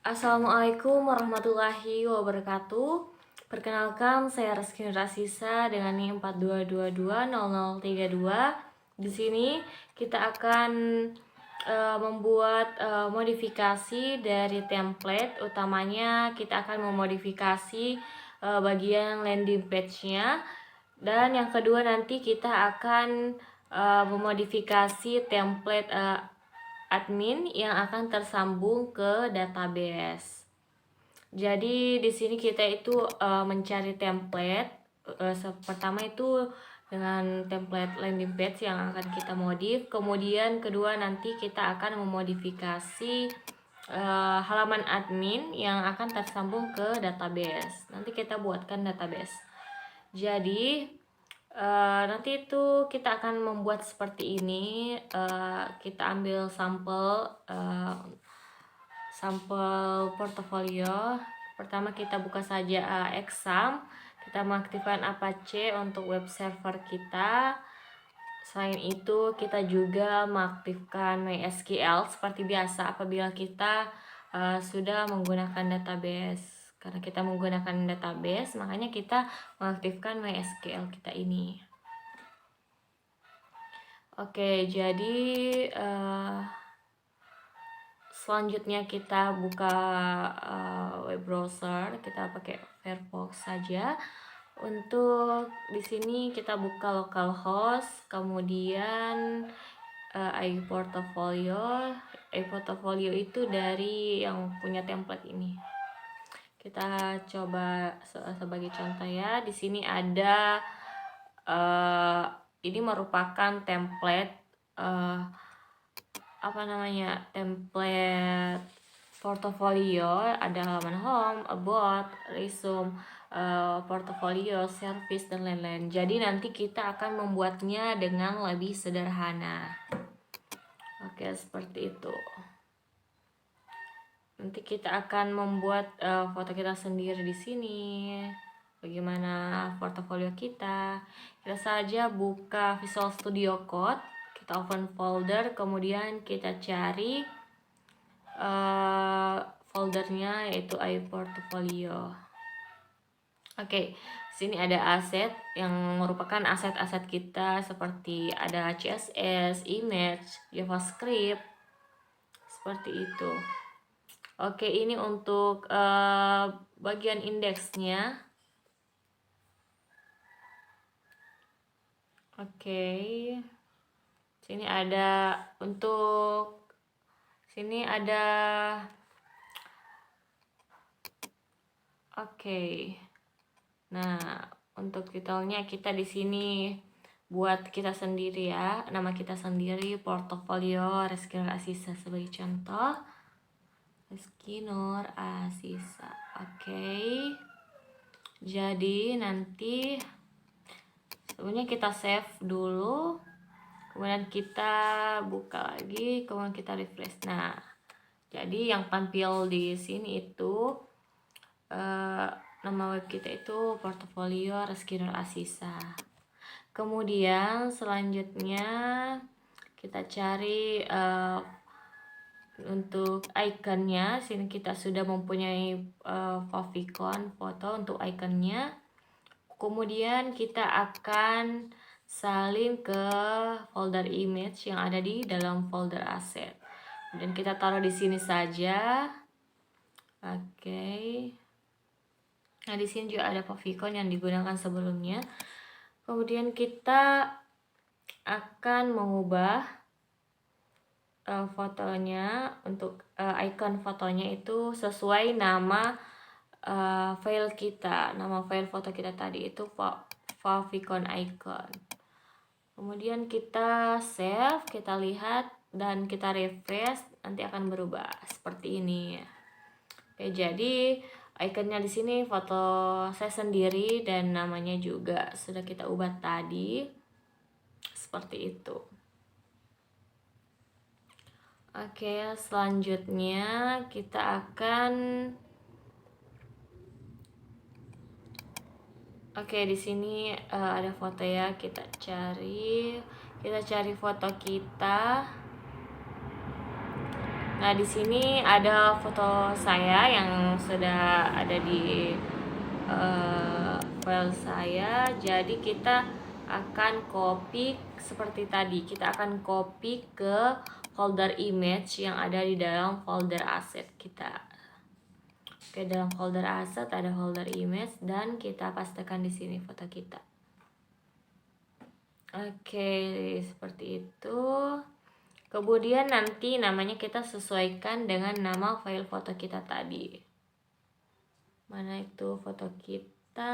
Assalamualaikum warahmatullahi wabarakatuh. Perkenalkan, saya Reski Rasisa dengan NIM 42220032. Di sini kita akan membuat modifikasi dari template. Utamanya kita akan memodifikasi bagian landing page-nya. Dan yang kedua nanti kita akan memodifikasi template admin yang akan tersambung ke database. Jadi di sini kita itu mencari template. Pertama itu dengan template landing page yang akan kita modif. Kemudian kedua nanti kita akan memodifikasi halaman admin yang akan tersambung ke database. Nanti kita buatkan database. Jadi nanti itu kita akan membuat seperti ini. Kita ambil sampel portofolio. Pertama kita buka saja exam. Kita mengaktifkan Apache untuk web server kita. Selain itu kita juga mengaktifkan MySQL seperti biasa apabila kita sudah menggunakan database. Karena kita menggunakan database, makanya kita mengaktifkan MySQL kita ini. Oke, jadi selanjutnya kita buka web browser, kita pakai Firefox saja. Untuk di sini kita buka localhost, kemudian iPortfolio. iPortfolio itu dari yang punya template ini. Kita coba sebagai contoh ya. Di sini ada ini merupakan template template portofolio. Ada halaman home, about, resume, portofolio, service dan lain-lain. Jadi nanti kita akan membuatnya dengan lebih sederhana. Oke, seperti itu. Nanti kita akan membuat foto kita sendiri di sini. Bagaimana portofolio kita? Kita saja buka Visual Studio Code, kita open folder, kemudian kita cari foldernya yaitu iPortfolio. Oke, sini ada aset yang merupakan aset-aset kita seperti ada CSS, image, JavaScript, seperti itu. Oke, ini untuk bagian indeksnya. Oke, sini ada Oke. Nah, untuk titelnya kita di sini buat kita sendiri ya, nama kita sendiri, portofolio Reski Nur Asisa sebagai contoh. Reski Nur Asisa. Oke. Jadi nanti sebenarnya kita save dulu, kemudian kita buka lagi, kemudian kita refresh. Nah, jadi yang tampil di sini itu nama web kita itu portofolio Reski Nur Asisa. Kemudian selanjutnya kita cari untuk ikonnya. Sini kita sudah mempunyai favicon foto untuk ikonnya. Kemudian kita akan salin ke folder image yang ada di dalam folder aset. Dan kita taruh di sini saja. Oke. Nah, di sini juga ada favicon yang digunakan sebelumnya. Kemudian kita akan mengubah fotonya untuk icon fotonya itu sesuai nama file kita. Nama file foto kita tadi itu favicon icon. Kemudian kita save, kita lihat dan kita refresh, nanti akan berubah seperti ini. Oke, jadi ikonnya di sini foto saya sendiri dan namanya juga sudah kita ubah tadi. Seperti itu. Oke, selanjutnya kita akan di sini ada foto ya, kita cari foto kita. Nah, di sini ada foto saya yang sudah ada di file saya. Jadi kita akan copy seperti tadi. Kita akan copy ke folder image yang ada di dalam folder asset kita. Oke, dalam folder asset ada folder image dan kita pastekan di sini foto kita. Oke, seperti itu. Kemudian nanti namanya kita sesuaikan dengan nama file foto kita tadi. Mana itu foto kita?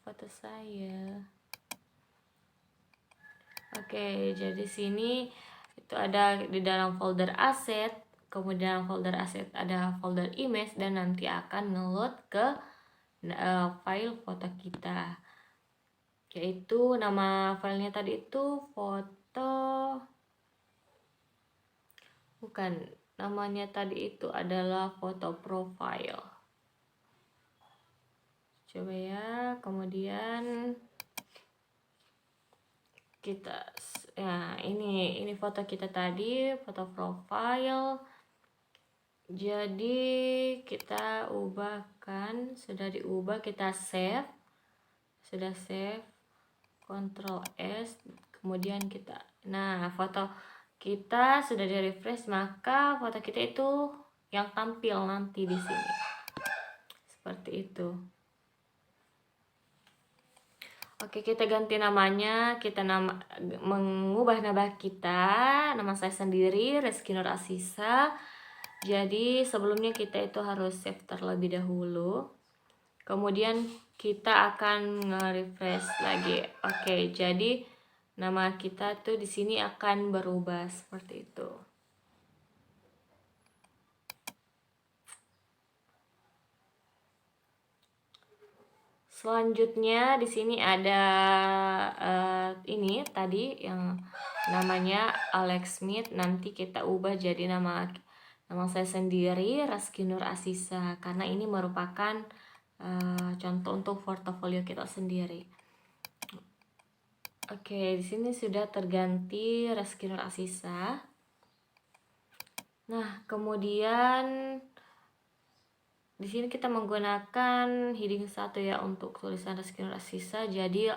Foto saya. Oke, jadi sini itu ada di dalam folder aset, kemudian folder aset ada folder image dan nanti akan ngeload ke file foto kita. Yaitu nama filenya tadi itu foto, bukan, namanya tadi itu adalah foto profile. Coba ya, kemudian kita ya ini foto kita tadi, foto profile. Jadi kita ubahkan, sudah diubah, kita save. Sudah save, Ctrl S, kemudian kita, nah foto kita sudah di refresh, maka foto kita itu yang tampil nanti di sini seperti itu. Oke, kita ganti namanya, kita mengubah nama kita, nama saya sendiri Reski Nur Asisa. Jadi sebelumnya kita itu harus save terlebih dahulu. Kemudian kita akan nge-refresh lagi. Oke, jadi nama kita tuh di sini akan berubah seperti itu. Selanjutnya di sini ada ini tadi yang namanya Alex Smith, nanti kita ubah jadi nama saya sendiri Reski Nur Asisa karena ini merupakan contoh untuk portofolio kita sendiri. Oke, di sini sudah terganti Reski Nur Asisa. Nah, kemudian di sini kita menggunakan heading 1 ya untuk tulisan Reski Nur Asisa. Jadi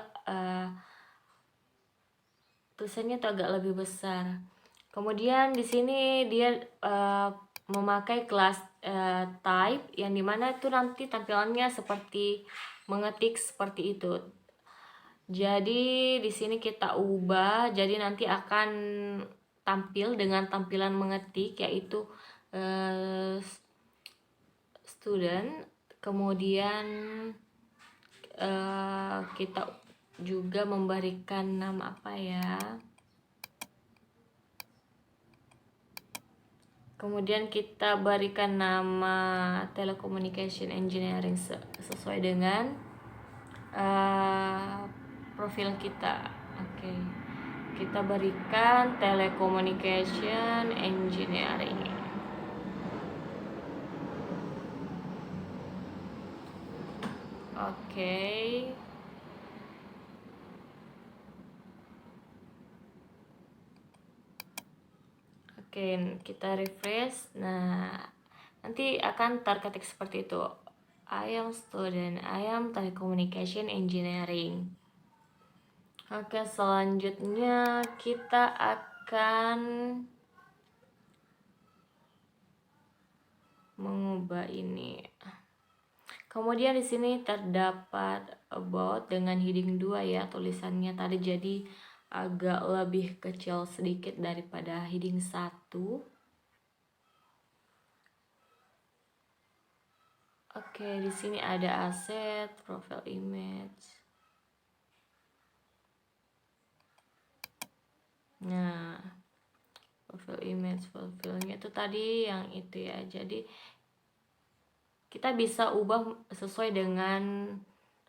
tulisannya itu agak lebih besar. Kemudian di sini dia memakai kelas type yang dimana itu nanti tampilannya seperti mengetik seperti itu. Jadi di sini kita ubah, jadi nanti akan tampil dengan tampilan mengetik yaitu student. Kemudian kita juga memberikan nama apa ya? Kemudian kita berikan nama Telecommunication Engineering sesuai dengan profil kita. Oke. Kita berikan Telecommunication Engineering. Oke. Oke, kita refresh. Nah, nanti akan terketik seperti itu. I am student, I am Telecommunication Engineering. Oke, selanjutnya kita akan mengubah ini. Kemudian di sini terdapat about dengan heading 2 ya, tulisannya tadi jadi agak lebih kecil sedikit daripada heading 1. Oke, di sini ada aset, profile image. Nah, profile image, profilnya itu tadi yang itu ya. Jadi kita bisa ubah sesuai dengan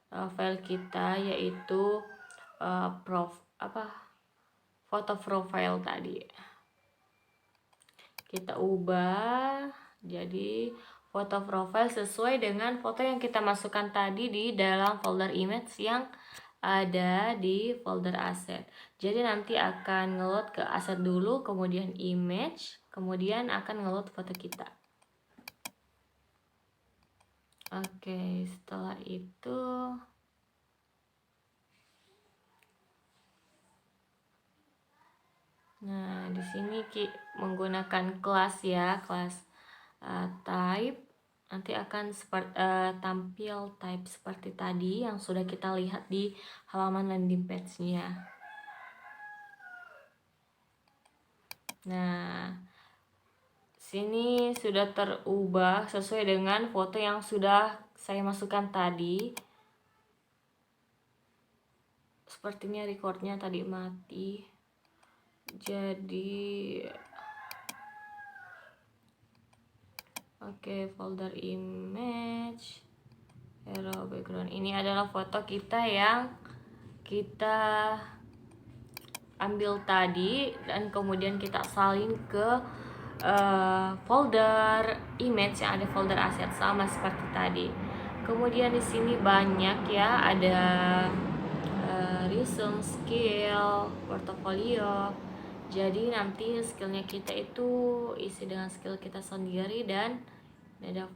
file kita, yaitu foto profile tadi. Kita ubah jadi foto profile sesuai dengan foto yang kita masukkan tadi di dalam folder image yang ada di folder aset. Jadi nanti akan ngeload ke aset dulu, kemudian image, kemudian akan ngeload foto kita. Oke, setelah itu nah, di sini menggunakan kelas ya, kelas type. Nanti akan tampil type seperti tadi yang sudah kita lihat di halaman landing page-nya. Nah, sini sudah terubah sesuai dengan foto yang sudah saya masukkan tadi. Sepertinya recordnya tadi mati. Jadi oke, folder image, hero background. Ini adalah foto kita yang kita ambil tadi dan kemudian kita salin ke folder image yang ada folder aset sama seperti tadi. Kemudian di sini banyak ya, ada resume, skill, portofolio. Jadi nanti skillnya kita itu isi dengan skill kita sendiri dan ada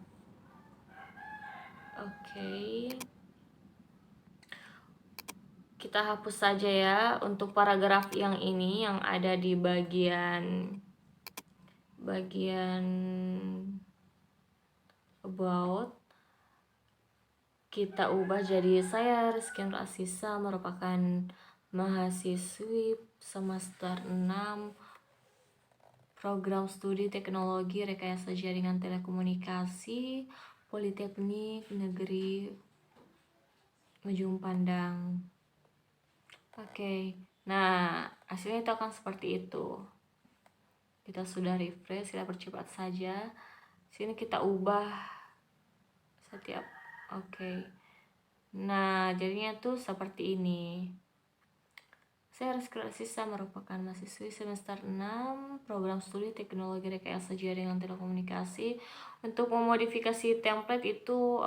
kita hapus saja ya untuk paragraf yang ini yang ada di bagian about. Kita ubah jadi saya Rizky Asisa, merupakan mahasiswi semester 6 program studi teknologi rekayasa jaringan telekomunikasi Politeknik Negeri Ujung Pandang. Oke, nah hasilnya itu akan seperti itu. Kita sudah refresh, kita percepat saja. Sini kita ubah setiap. Nah jadinya tuh seperti ini. Saya Rizky Asisa, merupakan mahasiswi semester 6 program studi teknologi rekayasa jaringan telekomunikasi. Untuk memodifikasi template itu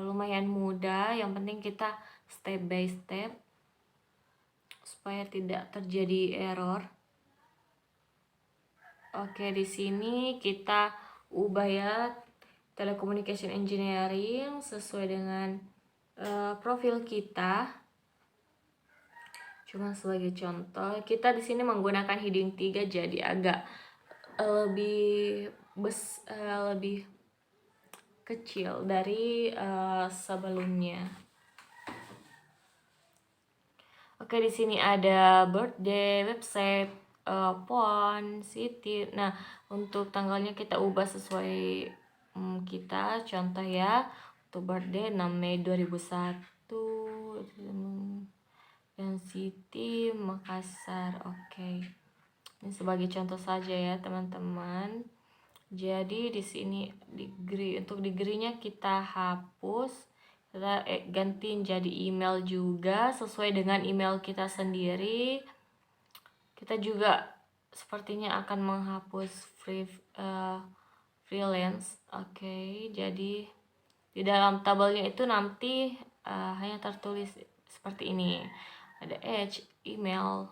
lumayan mudah, yang penting kita step by step supaya tidak terjadi error. Oke, di sini kita ubah ya telecommunication engineering sesuai dengan profil kita. Cuma sebagai contoh, kita di sini menggunakan heading 3 jadi agak lebih kecil dari sebelumnya. Oke, di sini ada birthday, website, font, city. Nah, untuk tanggalnya kita ubah sesuai kita. Contoh ya, untuk birthday 6 Mei 2001 dan city Makassar. Oke. Ini sebagai contoh saja ya, teman-teman. Jadi di sini degree, untuk degree-nya kita hapus. Kita gantiin jadi email juga sesuai dengan email kita sendiri. Kita juga sepertinya akan menghapus freelance. Oke, jadi di dalam tabelnya itu nanti hanya tertulis seperti ini. Ada age, email,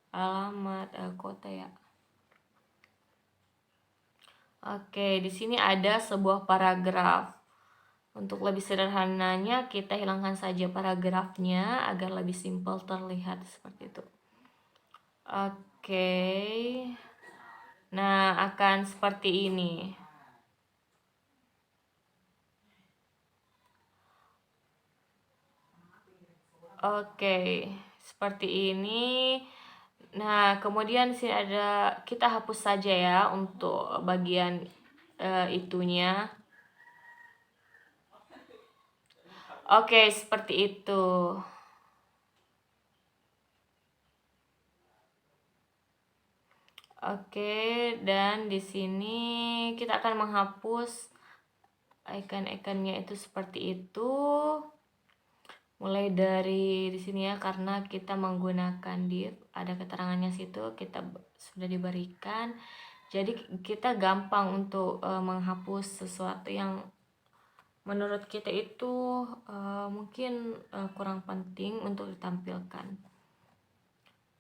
alamat, kota ya. Oke, di sini ada sebuah paragraf. Untuk lebih sederhananya, kita hilangkan saja paragrafnya agar lebih simpel terlihat seperti itu. Oke. Nah, akan seperti ini. Oke, seperti ini. Nah, kemudian sini ada, kita hapus saja ya untuk bagian itunya. Oke, seperti itu. Oke, dan di sini kita akan menghapus icon-iconnya itu seperti itu. Mulai dari di sini ya, karena kita menggunakan div, ada keterangannya situ, kita sudah diberikan. Jadi kita gampang untuk menghapus sesuatu yang menurut kita itu mungkin kurang penting untuk ditampilkan.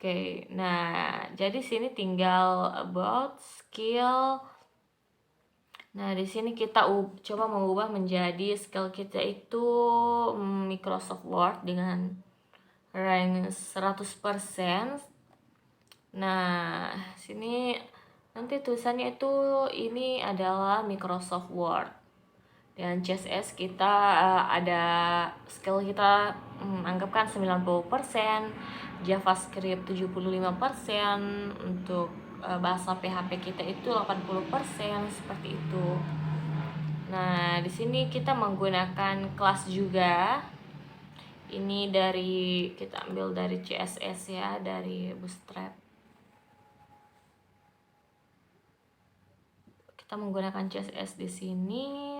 Oke, nah jadi sini tinggal about skill. Nah, di sini kita coba mengubah menjadi skill kita itu Microsoft Word dengan rank 100%. Nah, sini nanti tulisannya itu ini adalah Microsoft Word. Dan CSS kita ada skill kita anggapkan 90%, JavaScript 75%, untuk bahasa PHP kita itu 80%, seperti itu. Nah, di sini kita menggunakan kelas juga. Ini kita ambil dari CSS ya, dari Bootstrap. Kita menggunakan CSS di sini.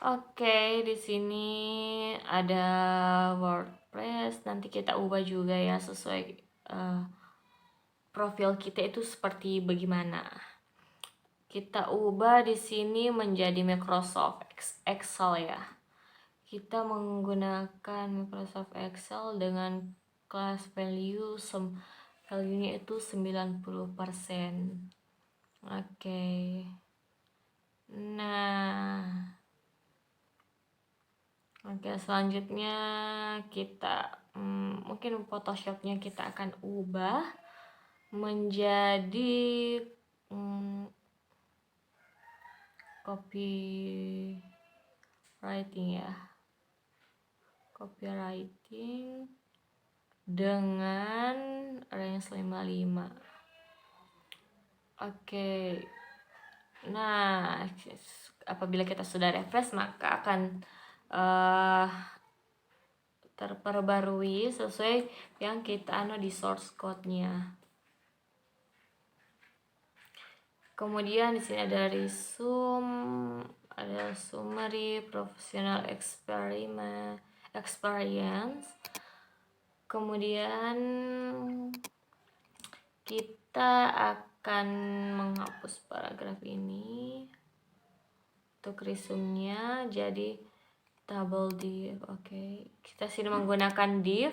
Oke, di sini ada WordPress. Nanti kita ubah juga ya sesuai profil kita itu seperti bagaimana. Kita ubah di sini menjadi Microsoft Excel ya. Kita menggunakan Microsoft Excel dengan kelas value-nya itu 90%. Oke. Nah, oke, selanjutnya kita mungkin Photoshopnya kita akan ubah menjadi copywriting ya, copywriting dengan range 55. Oke. Nah, apabila kita sudah refresh maka akan terperbarui sesuai yang kita di source code-nya. Kemudian di sini ada resume, ada summary, professional experience. Kemudian kita akan menghapus paragraf ini untuk resume-nya, jadi double div. Oke, kita sini menggunakan div.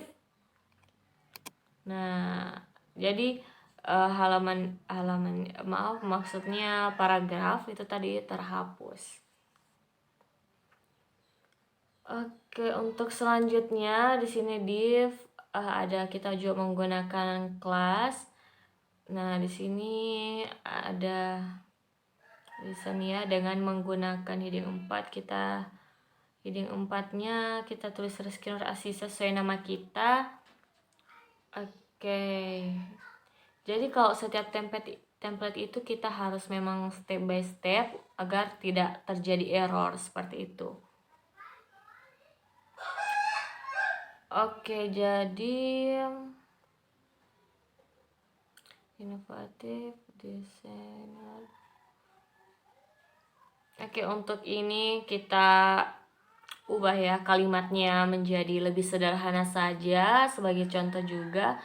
Nah, jadi maksudnya paragraf itu tadi terhapus. Oke, untuk selanjutnya di sini div ada kita juga menggunakan kelas. Nah, di sini ada ya dengan menggunakan heading 4, heading 4-nya kita tulis regenerasi sesuai nama kita. Oke. Jadi kalau setiap template itu kita harus memang step by step agar tidak terjadi error seperti itu. Oke, jadi inovatif desainer. Oke, untuk ini kita ubah ya kalimatnya menjadi lebih sederhana saja. Sebagai contoh juga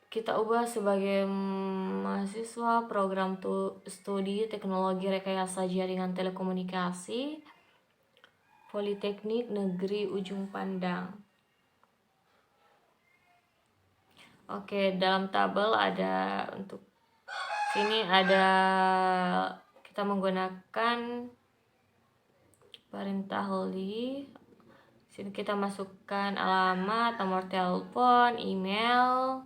kita ubah sebagai mahasiswa program studi teknologi rekayasa jaringan telekomunikasi Politeknik Negeri Ujung Pandang. Oke, dalam tabel ada untuk sini ada kita menggunakan perintah li. Sini kita masukkan alamat, nomor telepon, email.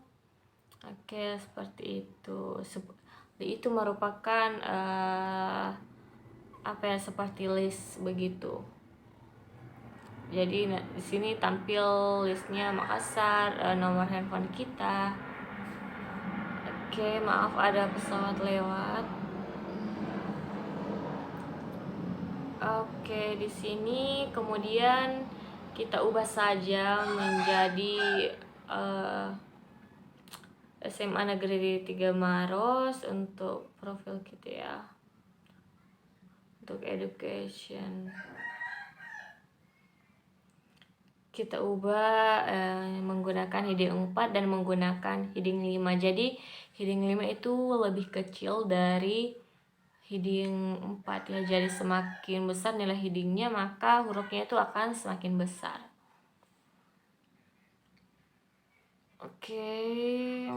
Oke, seperti itu. Itu merupakan seperti list begitu. Jadi di sini tampil listnya Makassar, nomor handphone kita. Oke, maaf ada pesawat lewat. Oke, di sini kemudian kita ubah saja menjadi SMA Negeri 3 Maros untuk profil kita ya. Untuk education. Kita ubah menggunakan heading 4 dan menggunakan heading 5. Jadi heading 5 itu lebih kecil dari heading 4 ya. Jadi semakin besar nilai headingnya maka hurufnya itu akan semakin besar. Oke.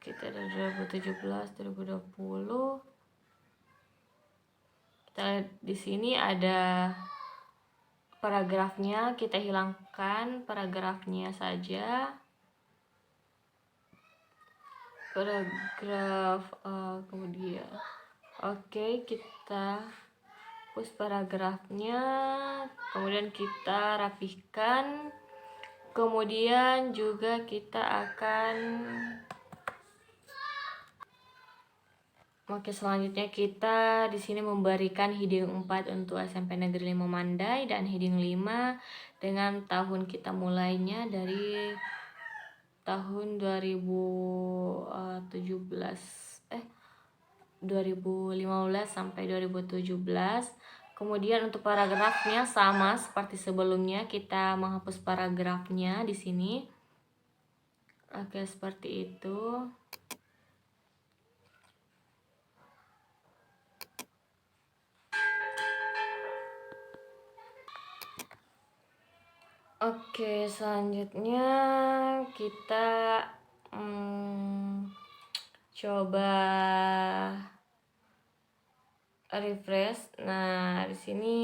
Kita dari 2017, 2020. Kita di sini ada paragrafnya, kita hilangkan paragrafnya saja. Paragraf kemudian. Oke, kita hapus paragrafnya, kemudian kita rapihkan. Kemudian juga kita akan selanjutnya kita di sini memberikan heading 4 untuk SMP Negeri 5 Mandai dan heading 5 dengan tahun kita mulainya dari tahun 2015 sampai 2017. Kemudian untuk paragrafnya sama seperti sebelumnya, kita menghapus paragrafnya di sini. Oke, seperti itu. Oke, selanjutnya kita coba refresh. Nah, di sini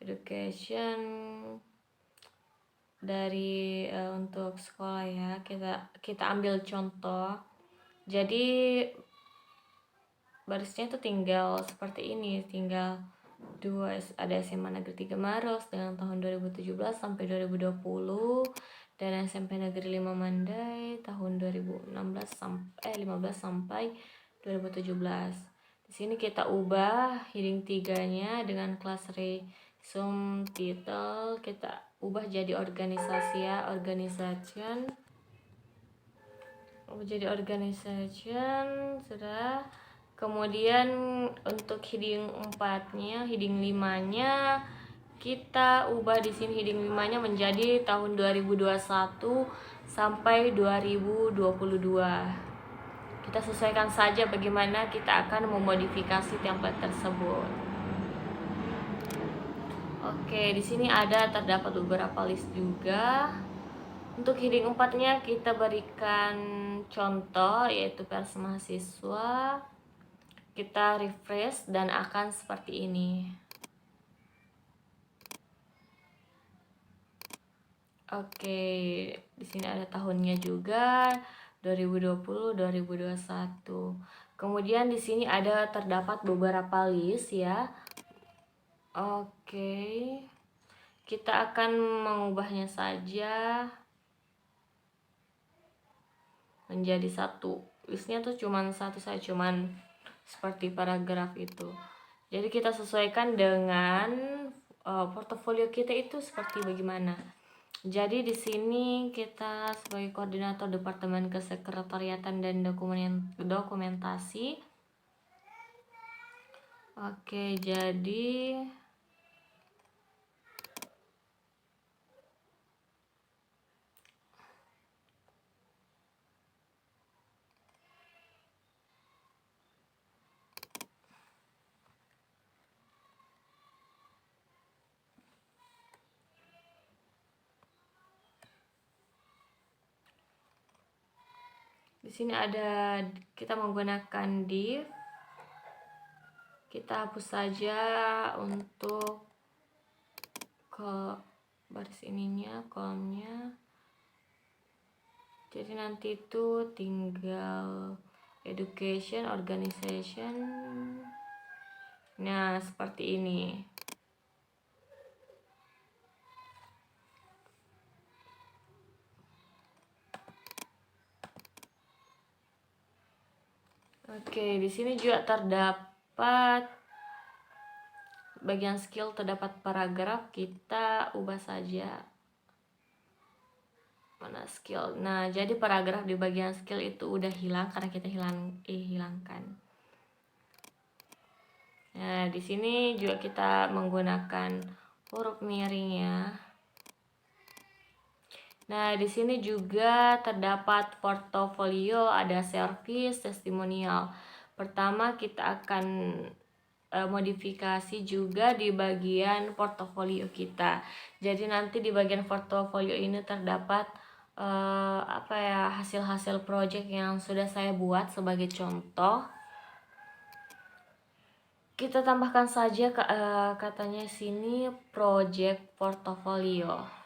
education dari untuk sekolah ya. Kita ambil contoh. Jadi barisnya itu tinggal seperti ini, tinggal 2, ada SMA Negeri 3 Maros dengan tahun 2017 sampai 2020 dan SMP Negeri 5 Mandai tahun 2015 sampai 2017. Di sini kita ubah heading 3-nya dengan kelas resume title, kita ubah jadi organisasi ya, organization. Jadi organization sudah. Kemudian untuk heading 4-nya, heading 5-nya kita ubah di sini heading 5-nya menjadi tahun 2021 sampai 2022. Kita sesuaikan saja bagaimana kita akan memodifikasi template tersebut. Oke, di sini terdapat beberapa list juga. Untuk heading 4-nya kita berikan contoh yaitu pers mahasiswa. Kita refresh dan akan seperti ini. Oke, di sini ada tahunnya juga 2020, 2021. Kemudian di sini terdapat beberapa list ya. Oke. Kita akan mengubahnya saja menjadi satu. Listnya tuh cuman satu saja, cuman seperti paragraf itu. Jadi kita sesuaikan dengan portofolio kita itu seperti bagaimana. Jadi di sini kita sebagai koordinator Departemen Kesekretariatan dan Dokumentasi. Oke, jadi di sini kita menggunakan div. Kita hapus saja untuk baris ininya, kolomnya. Jadi nanti itu tinggal education, organization. Nah, seperti ini. Oke, di sini juga terdapat bagian skill, terdapat paragraf, kita ubah saja. Mana skill? Nah, jadi paragraf di bagian skill itu udah hilang karena kita hilangkan. Nah, di sini juga kita menggunakan huruf miring ya. Nah, di sini juga terdapat portofolio, ada service, testimonial. Pertama kita akan modifikasi juga di bagian portofolio kita. Jadi nanti di bagian portofolio ini terdapat hasil-hasil project yang sudah saya buat. Sebagai contoh, kita tambahkan saja katanya sini project portofolio.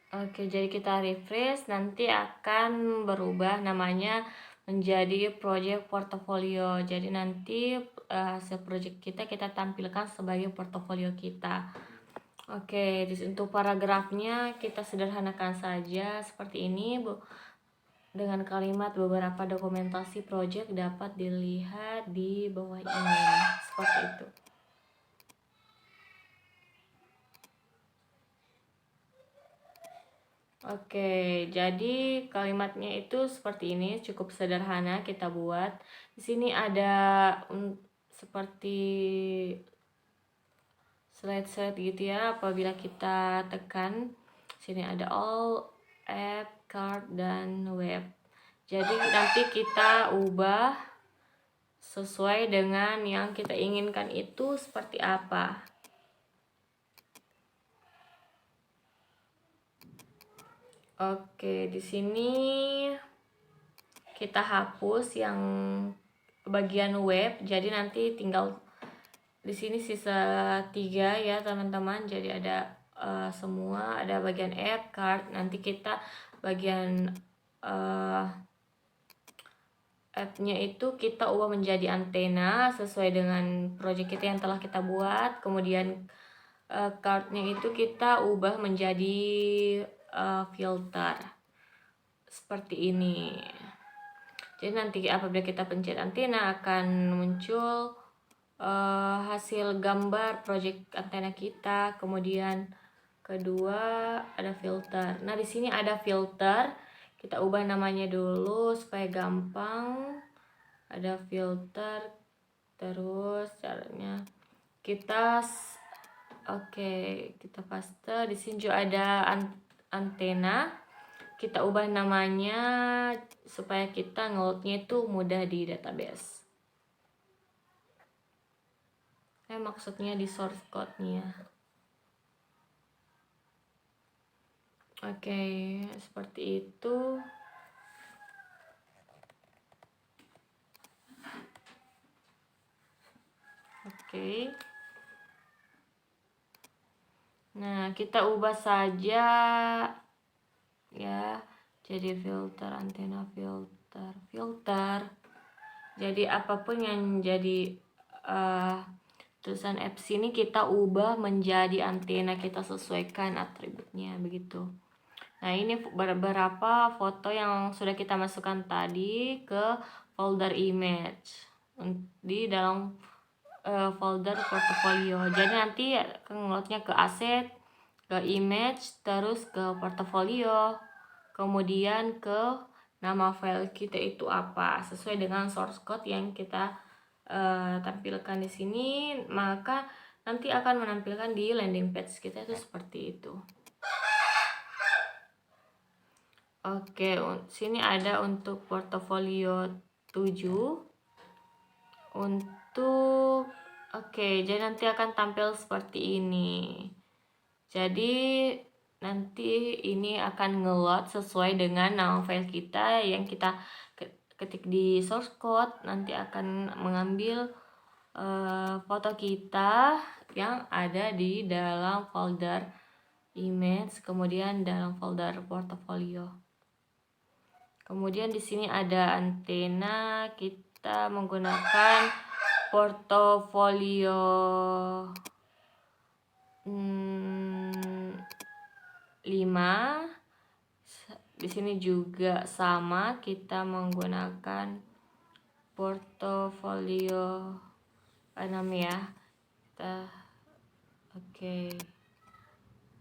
Oke, jadi kita refresh, nanti akan berubah namanya menjadi project portofolio. Jadi nanti hasil project kita tampilkan sebagai portofolio kita. Oke, untuk paragrafnya kita sederhanakan saja seperti ini, Bu. Dengan kalimat beberapa dokumentasi project dapat dilihat di bawah ini. Seperti itu. Oke, jadi kalimatnya itu seperti ini, cukup sederhana kita buat. Di sini ada seperti slide-slide gitu ya. Apabila kita tekan, sini ada all, app, card, dan web. Jadi nanti kita ubah sesuai dengan yang kita inginkan itu seperti apa. Oke, di sini kita hapus yang bagian web. Jadi nanti tinggal di sini sisa 3 ya teman-teman. Jadi ada semua, ada bagian app, card. Nanti kita bagian app-nya itu kita ubah menjadi antena sesuai dengan project kita yang telah kita buat. Kemudian card-nya itu kita ubah menjadi filter seperti ini. Jadi nanti apabila kita pencet antena akan muncul hasil gambar project antena kita. Kemudian kedua ada filter. Nah, di sini ada filter. Kita ubah namanya dulu supaya gampang. Ada filter. Terus caranya kita kita paste. Di sini juga ada antena. Kita ubah namanya supaya kita ngeloadnya itu mudah di database. Maksudnya di source code-nya. Oke, seperti itu. Oke. Nah, kita ubah saja ya, jadi filter, antena, filter. Jadi apapun yang jadi tulisan apps ini kita ubah menjadi antena, kita sesuaikan atributnya begitu. Nah, ini beberapa foto yang sudah kita masukkan tadi ke folder image di dalam folder portofolio. Jadi nanti ngelotnya ke aset, ke image, terus ke portofolio, kemudian ke nama file kita itu apa sesuai dengan source code yang kita tampilkan di sini, maka nanti akan menampilkan di landing page kita itu seperti itu. Oke, sini ada untuk portofolio 7. Jadi nanti akan tampil seperti ini. Jadi nanti ini akan ngeload sesuai dengan nama file kita yang kita ketik di source code. Nanti akan mengambil foto kita yang ada di dalam folder image, kemudian dalam folder portofolio. Kemudian di sini ada antena, kita menggunakan portofolio 5. Di sini juga sama, kita menggunakan portofolio 6 ya.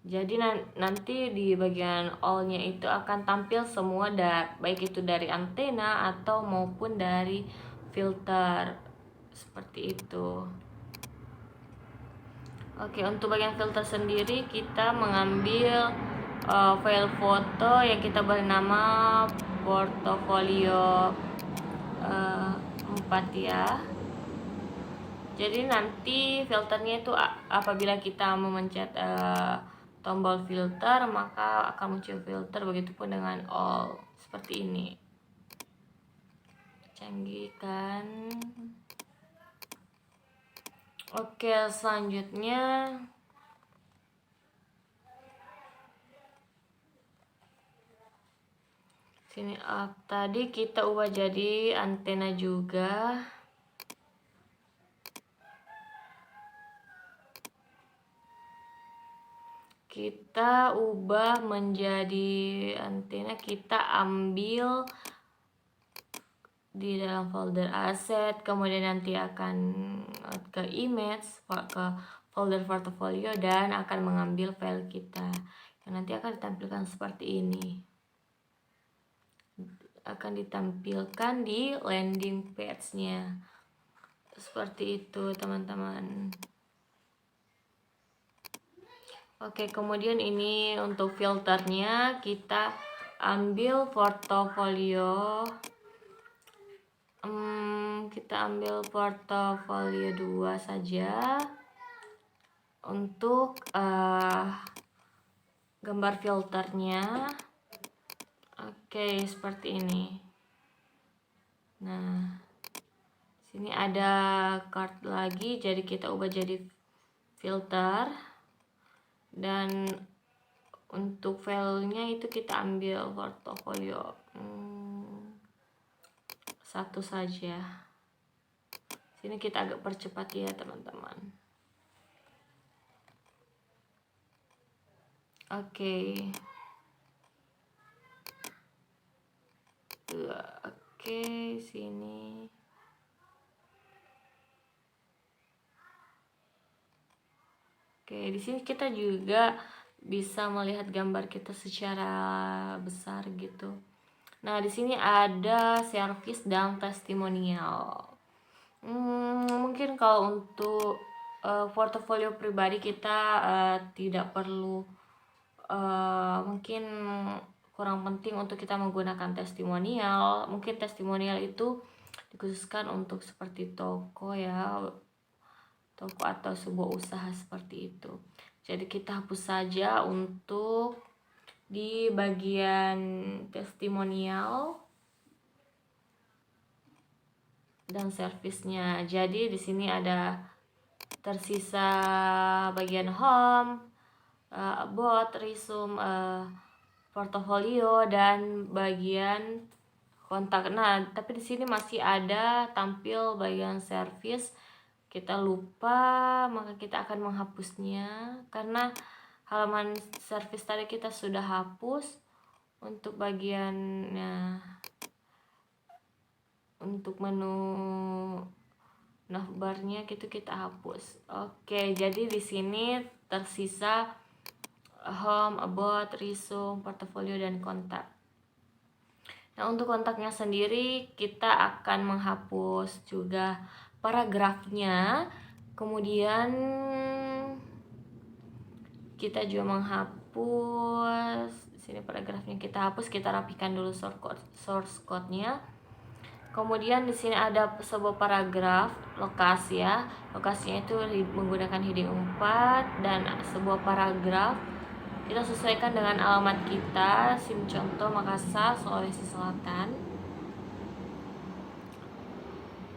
Jadi nanti di bagian all-nya itu akan tampil semua, baik itu dari antena atau maupun dari filter seperti itu. Oke, untuk bagian filter sendiri kita mengambil file foto yang kita beri nama portofolio 4 ya. Jadi nanti filternya itu apabila kita memencet tombol filter, maka akan muncul filter, begitupun dengan all, seperti ini. Canggih kan? Oke, selanjutnya sini tadi kita ubah jadi antena juga. Kita ubah menjadi antena, kita ambil di dalam folder asset, kemudian nanti akan ke image, ke folder portfolio, dan akan mengambil file kita yang nanti akan ditampilkan seperti ini, akan ditampilkan di landing page-nya seperti itu teman-teman. Oke, kemudian ini untuk filternya kita ambil portofolio. Kita ambil portofolio 2 saja untuk gambar filternya. Oke, seperti ini. Nah, sini ada card lagi, jadi kita ubah jadi filter. Dan untuk filenya itu kita ambil portofolio 1 saja. Sini kita agak percepat ya teman-teman. Oke, sini. Oke, di sini kita juga bisa melihat gambar kita secara besar gitu. Nah, di sini ada service dan testimonial. Mungkin kalau untuk portofolio pribadi kita tidak perlu, mungkin kurang penting untuk kita menggunakan testimonial. Mungkin testimonial itu dikhususkan untuk seperti toko ya, toko atau sebuah usaha seperti itu. Jadi kita hapus saja untuk di bagian testimonial dan servisnya. Jadi di sini ada tersisa bagian home, about, resume, portofolio, dan bagian kontak. Nah, tapi di sini masih ada tampil bagian service. Kita lupa, maka kita akan menghapusnya karena halaman service tadi kita sudah hapus. Untuk bagiannya, untuk menu navbarnya gitu kita hapus. Oke, jadi di sini tersisa home, about, resume, portfolio, dan kontak. Nah, untuk kontaknya sendiri kita akan menghapus juga paragrafnya. Kemudian kita juga menghapus sini paragrafnya, kita hapus, kita rapikan dulu source code-nya. Kemudian di sini ada sebuah paragraf lokasi ya. Lokasinya itu menggunakan heading 4 dan sebuah paragraf kita sesuaikan dengan alamat kita, SIM contoh Makassar, Sulawesi Selatan.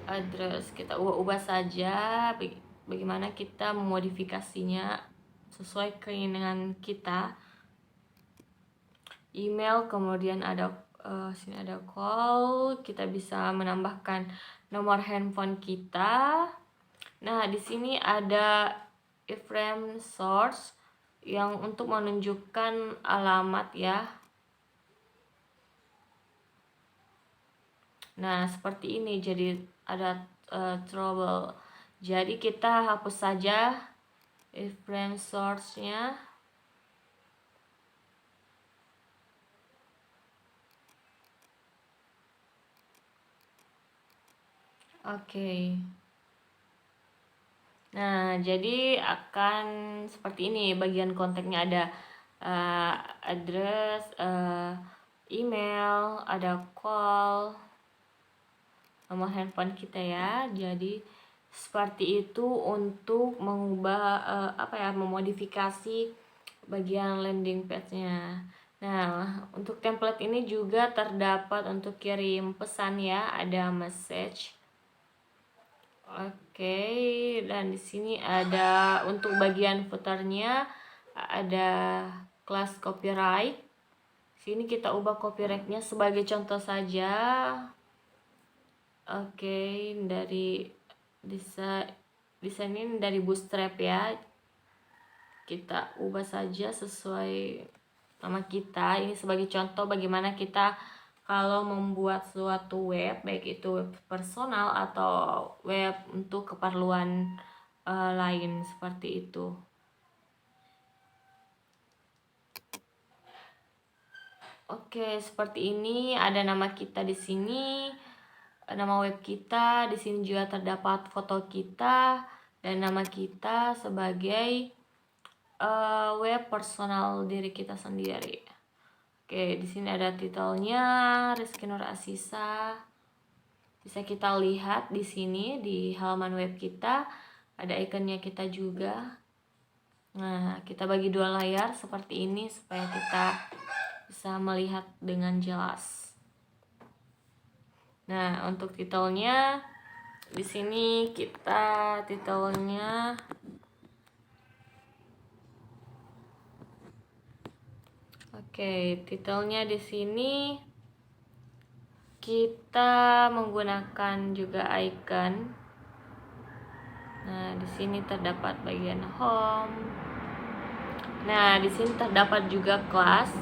Address kita ubah saja bagaimana kita memodifikasinya sesuai keinginan kita. Email, kemudian ada sini ada call, kita bisa menambahkan nomor handphone kita. Nah, di sini ada iframe source yang untuk menunjukkan alamat ya. Nah, seperti ini, jadi ada trouble. Jadi kita hapus saja iframe source-nya. Oke. Nah, jadi akan seperti ini. Bagian kontaknya ada address, email, ada call, nomor handphone kita ya. Jadi seperti itu untuk mengubah memodifikasi bagian landing page-nya. Nah, untuk template ini juga terdapat untuk kirim pesan ya, ada message. Oke, dan di sini ada untuk bagian footernya ada kelas copyright. Sini kita ubah copyrightnya sebagai contoh saja. Oke, dari desain ini dari Bootstrap ya. Kita ubah saja sesuai nama kita. Ini sebagai contoh bagaimana kita kalau membuat suatu web, baik itu web personal atau web untuk keperluan lain seperti itu. Oke, seperti ini ada nama kita di sini, nama web kita. Di sini juga terdapat foto kita dan nama kita sebagai web personal diri kita sendiri. Oke, di sini ada titelnya Rizky Nur Asisa. Bisa kita lihat di sini di halaman web kita ada ikonnya kita juga. Nah, kita bagi dua layar seperti ini supaya kita bisa melihat dengan jelas. Nah, untuk titelnya di sini kita titelnya titelnya di sini kita menggunakan juga icon. Nah, di sini terdapat bagian home. Nah, di sini terdapat juga kelas.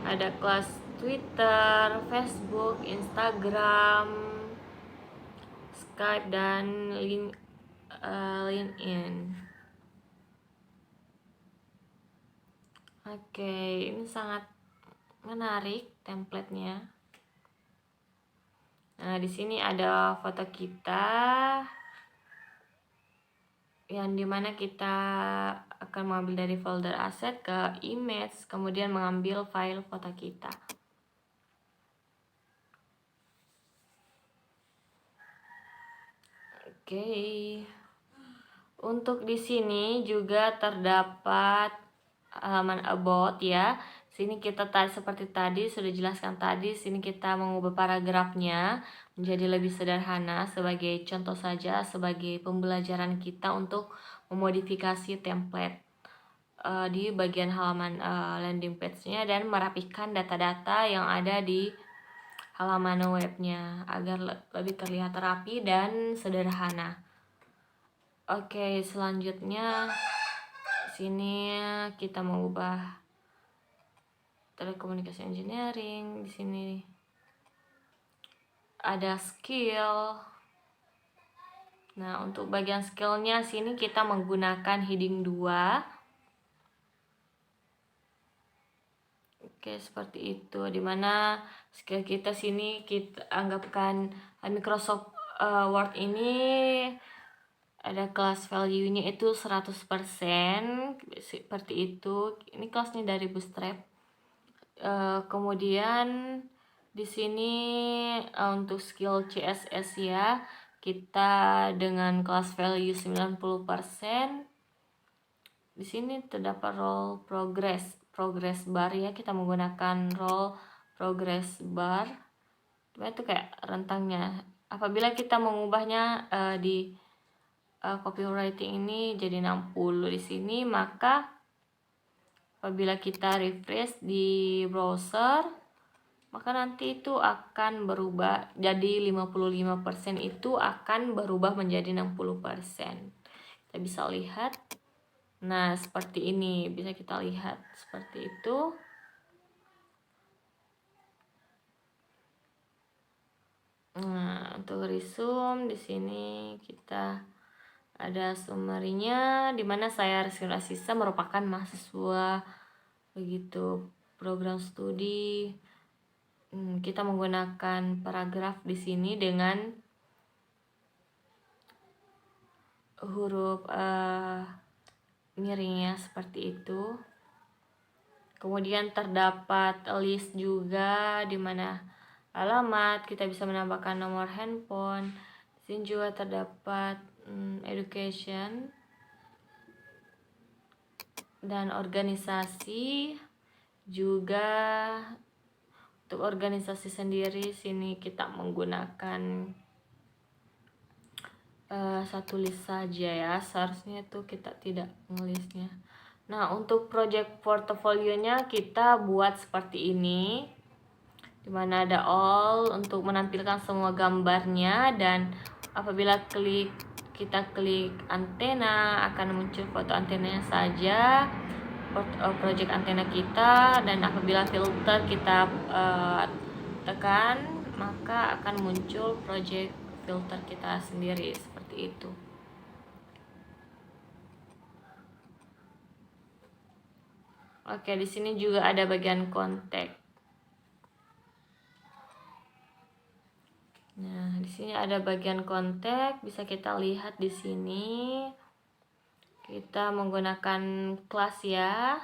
Ada kelas Twitter, Facebook, Instagram, Skype, dan LinkedIn. Oke, ini sangat menarik templatenya. Nah, di sini ada foto kita yang dimana kita akan mengambil dari folder aset ke image, kemudian mengambil file foto kita. Oke. Untuk di sini juga terdapat halaman about ya. Sini kita seperti tadi sudah jelaskan tadi, sini kita mengubah paragrafnya menjadi lebih sederhana sebagai contoh saja, sebagai pembelajaran kita untuk memodifikasi template di bagian halaman landing page-nya dan merapikan data-data yang ada di halaman webnya agar lebih terlihat rapi dan sederhana. Oke, selanjutnya sini kita mengubah telekomunikasi engineering. Di sini ada skill. Nah, untuk bagian skillnya sini kita menggunakan heading 2. Oke, seperti itu. Dimana skill kita sini kita anggapkan Microsoft Word ini ada kelas value-nya itu 100%, seperti itu. Ini kelasnya dari Bootstrap. Kemudian di sini untuk skill CSS ya, kita dengan kelas value 90%. Di sini terdapat role progress bar ya, kita menggunakan role progress bar. Itu kayak rentangnya. Apabila kita mengubahnya di copywriting ini jadi 60 di sini, maka apabila kita refresh di browser, maka nanti itu akan berubah jadi 55%, itu akan berubah menjadi 60%. Kita bisa lihat. Nah, seperti ini bisa kita lihat seperti itu. Nah, untuk resume di sini kita ada summary-nya, dimana saya Rizky Nur Asisa merupakan mahasiswa begitu program studi. Kita menggunakan paragraf di sini dengan huruf miringnya seperti itu. Kemudian terdapat list juga, dimana alamat, kita bisa menambahkan nomor handphone. Di sini juga terdapat education dan organisasi. Juga untuk organisasi sendiri sini kita menggunakan satu list saja ya, seharusnya itu kita tidak ngelisnya. Nah, untuk project portofolionya kita buat seperti ini, dimana ada all untuk menampilkan semua gambarnya, dan apabila kita klik antena akan muncul foto antenanya saja, project antena kita, dan apabila filter kita tekan maka akan muncul project filter kita sendiri seperti itu. Oke, di sini juga ada bagian kontak. Nah, di sini ada bagian kontak, bisa kita lihat di sini. Kita menggunakan kelas ya,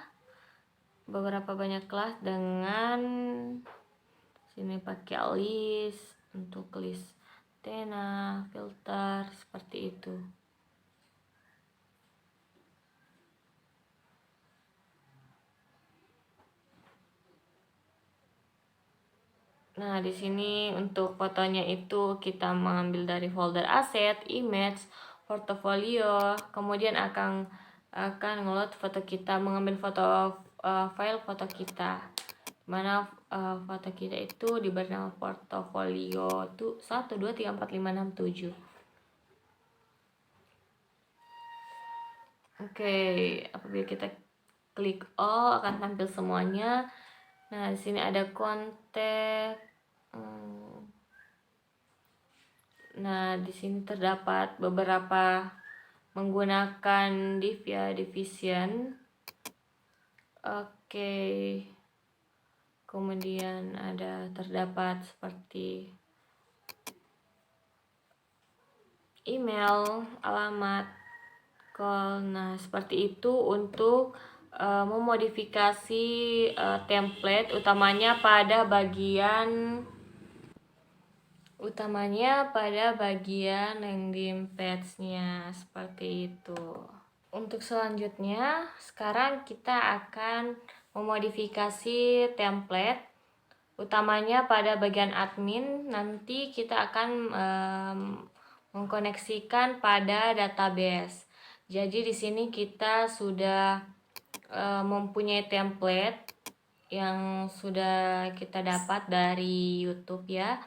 beberapa banyak kelas dengan sini pakai list untuk list antena, filter seperti itu. Nah, di sini untuk fotonya itu kita mengambil dari folder aset, image, portofolio, kemudian akan ngeload foto kita, mengambil foto file foto kita. Mana foto kita itu diberi nama portofolio itu 1 2 3 4 5 6 7. Oke, apabila kita klik all akan tampil semuanya. Nah, di sini ada kontak. Nah, di sini terdapat beberapa menggunakan div ya, division. Oke. Kemudian ada terdapat seperti email, alamat, call. Nah, seperti itu untuk memodifikasi template utamanya pada bagian landing page-nya seperti itu. Untuk selanjutnya, sekarang kita akan memodifikasi template utamanya pada bagian admin. Nanti kita akan mengkoneksikan pada database. Jadi di sini kita sudah mempunyai template yang sudah kita dapat dari YouTube ya.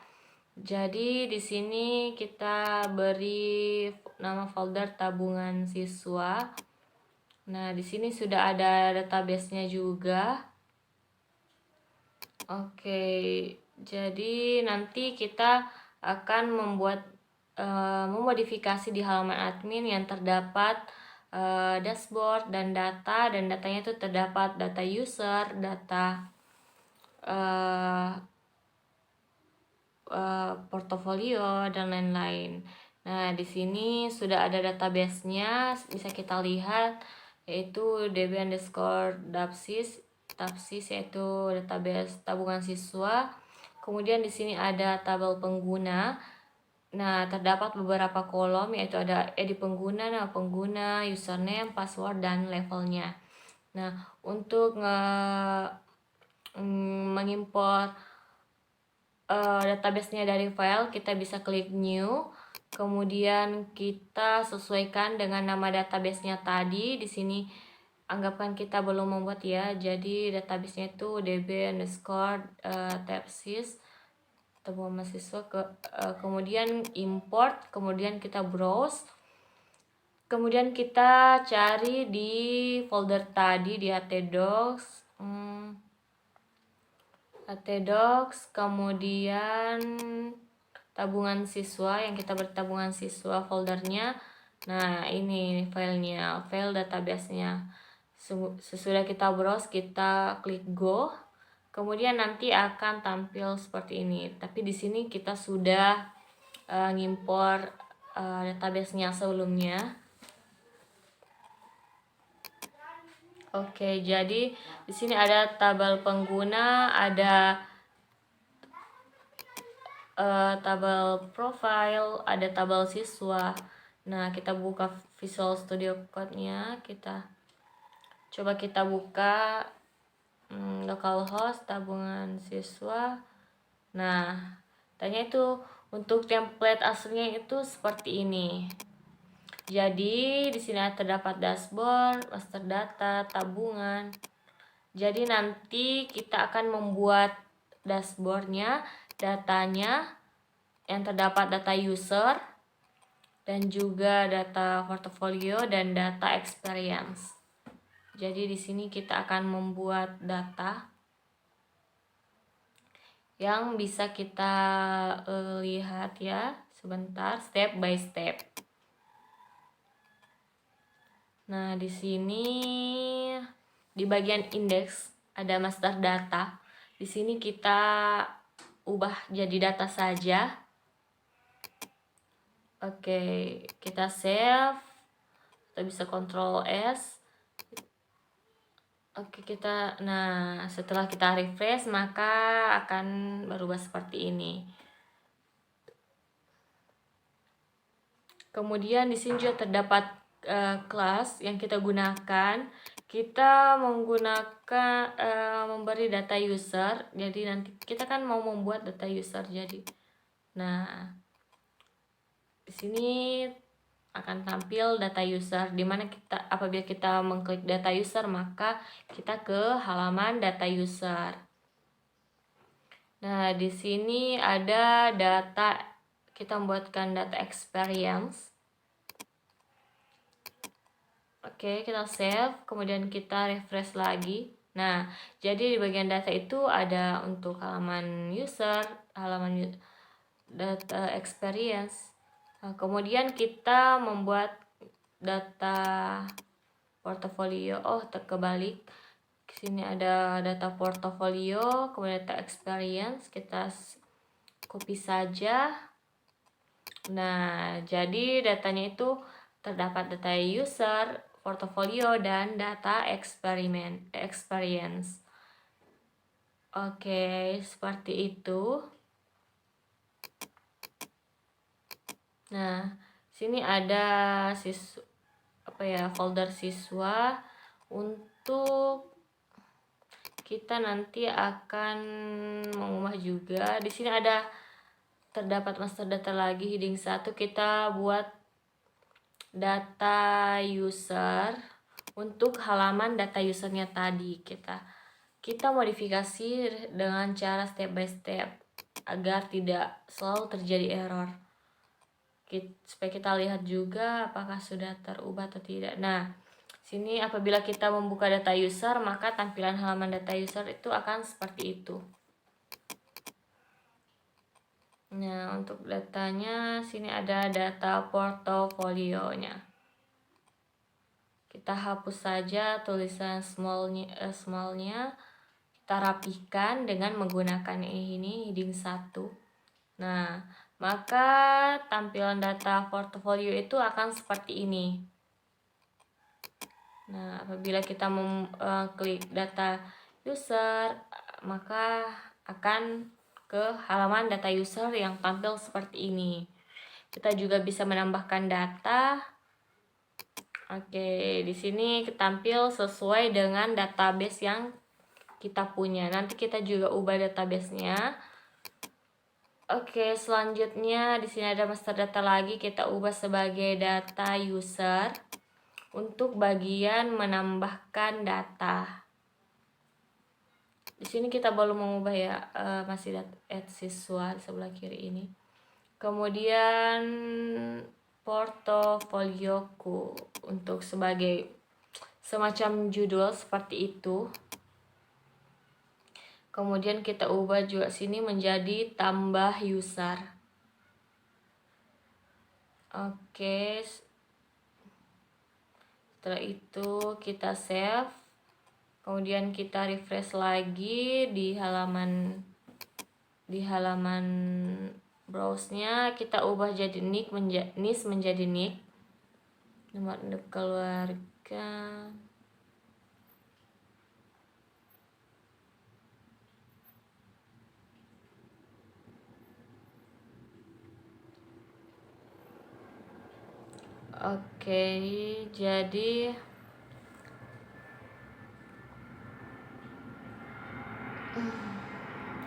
Jadi di sini kita beri nama folder tabungan siswa. Nah, di sini sudah ada database-nya juga. Oke, jadi nanti kita akan membuat memodifikasi di halaman admin yang terdapat dashboard dan datanya itu terdapat data user, data portofolio dan lain-lain. Nah, di sini sudah ada database-nya, bisa kita lihat yaitu db_dapsis yaitu database tabungan siswa. Kemudian di sini ada tabel pengguna. Nah, terdapat beberapa kolom yaitu ada ID pengguna, nama pengguna, username, password, dan levelnya. Nah, untuk mengimpor database-nya dari file, kita bisa klik new. Kemudian kita sesuaikan dengan nama database-nya tadi. Di sini anggapkan kita belum membuat ya. Jadi database-nya itu db_dapsis tabungan mahasiswa. Kemudian import, kemudian kita browse. Kemudian kita cari di folder tadi di htdocs. htdocs, kemudian tabungan siswa, yang kita bertabungan siswa foldernya. Nah, ini filenya, file database-nya. Sesudah kita browse, kita klik go. Kemudian nanti akan tampil seperti ini. Tapi di sini kita sudah ngimpor database-nya sebelumnya. Oke, jadi di sini ada tabel pengguna, ada tabel profile, ada tabel siswa. Nah, kita buka Visual Studio Code-nya, kita buka localhost tabungan siswa. Nah, tanya itu untuk template aslinya itu seperti ini. Jadi di sini terdapat dashboard, master data, tabungan. Jadi nanti kita akan membuat dashboardnya, datanya yang terdapat data user dan juga data portfolio dan data experience. Jadi di sini kita akan membuat data yang bisa kita lihat ya sebentar step by step. Nah, di sini di bagian indeks ada master data. Di sini kita ubah jadi data saja. Oke, kita save. Kita bisa Ctrl S. Oke, nah setelah kita refresh maka akan berubah seperti ini. Kemudian di sini juga terdapat kelas yang kita gunakan. Kita menggunakan memberi data user. Jadi nanti kita kan mau membuat data user jadi. Nah, di sini akan tampil data user, dimana kita apabila kita mengklik data user maka kita ke halaman data user. Nah, di sini ada data, kita membuatkan data experience. Oke, kita save, kemudian kita refresh lagi. Nah, jadi di bagian data itu ada untuk halaman user, halaman data experience. Nah, kemudian kita membuat data portofolio. Kebalik. Sini ada data portofolio, kemudian data experience, kita copy saja. Nah, jadi datanya itu terdapat data user, portofolio, dan data experience. Oke, seperti itu. Nah, sini ada folder siswa untuk kita nanti akan mengubah juga. Di sini ada terdapat master data lagi, heading 1. Kita buat data user untuk halaman data usernya tadi. Kita modifikasi dengan cara step by step agar tidak selalu terjadi error. Supaya kita lihat juga apakah sudah terubah atau tidak. Nah, sini apabila kita membuka data user maka tampilan halaman data user itu akan seperti itu. Nah, untuk datanya sini ada data portofolionya. Kita hapus saja tulisan smallnya. Kita rapikan dengan menggunakan ini heading 1. Nah, maka tampilan data portofolio itu akan seperti ini. Nah, apabila kita klik data user, maka akan ke halaman data user yang tampil seperti ini. Kita juga bisa menambahkan data. Oke, di sini tampil sesuai dengan database yang kita punya. Nanti kita juga ubah database-nya. Oke, selanjutnya di sini ada master data lagi, kita ubah sebagai data user untuk bagian menambahkan data. Di sini kita belum mengubah ya, masih add siswa di sebelah kiri ini. Kemudian portofolioku untuk sebagai semacam judul seperti itu. Kemudian kita ubah juga sini menjadi tambah user. Oke. Setelah itu kita save. Kemudian kita refresh lagi di halaman browse-nya, kita ubah jadi nick menjadi nick. Nomor induk keluarga. Oke, jadi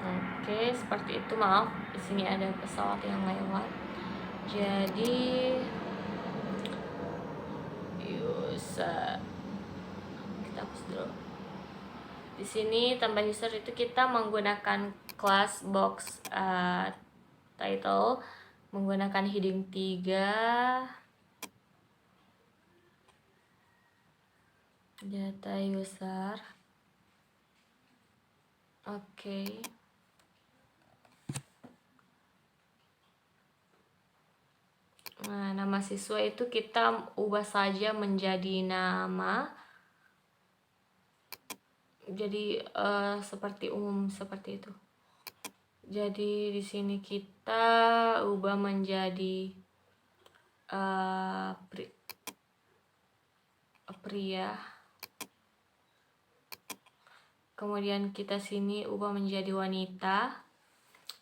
oke, seperti itu. Maaf, di sini ada pesawat yang lewat. Jadi user, kita hapus dulu. Di sini tambah user itu kita menggunakan class box title, menggunakan heading 3, data user. Oke. Nah, nama siswa itu kita ubah saja menjadi nama. Jadi seperti umum seperti itu. Jadi di sini kita ubah menjadi pria. Kemudian kita sini ubah menjadi wanita.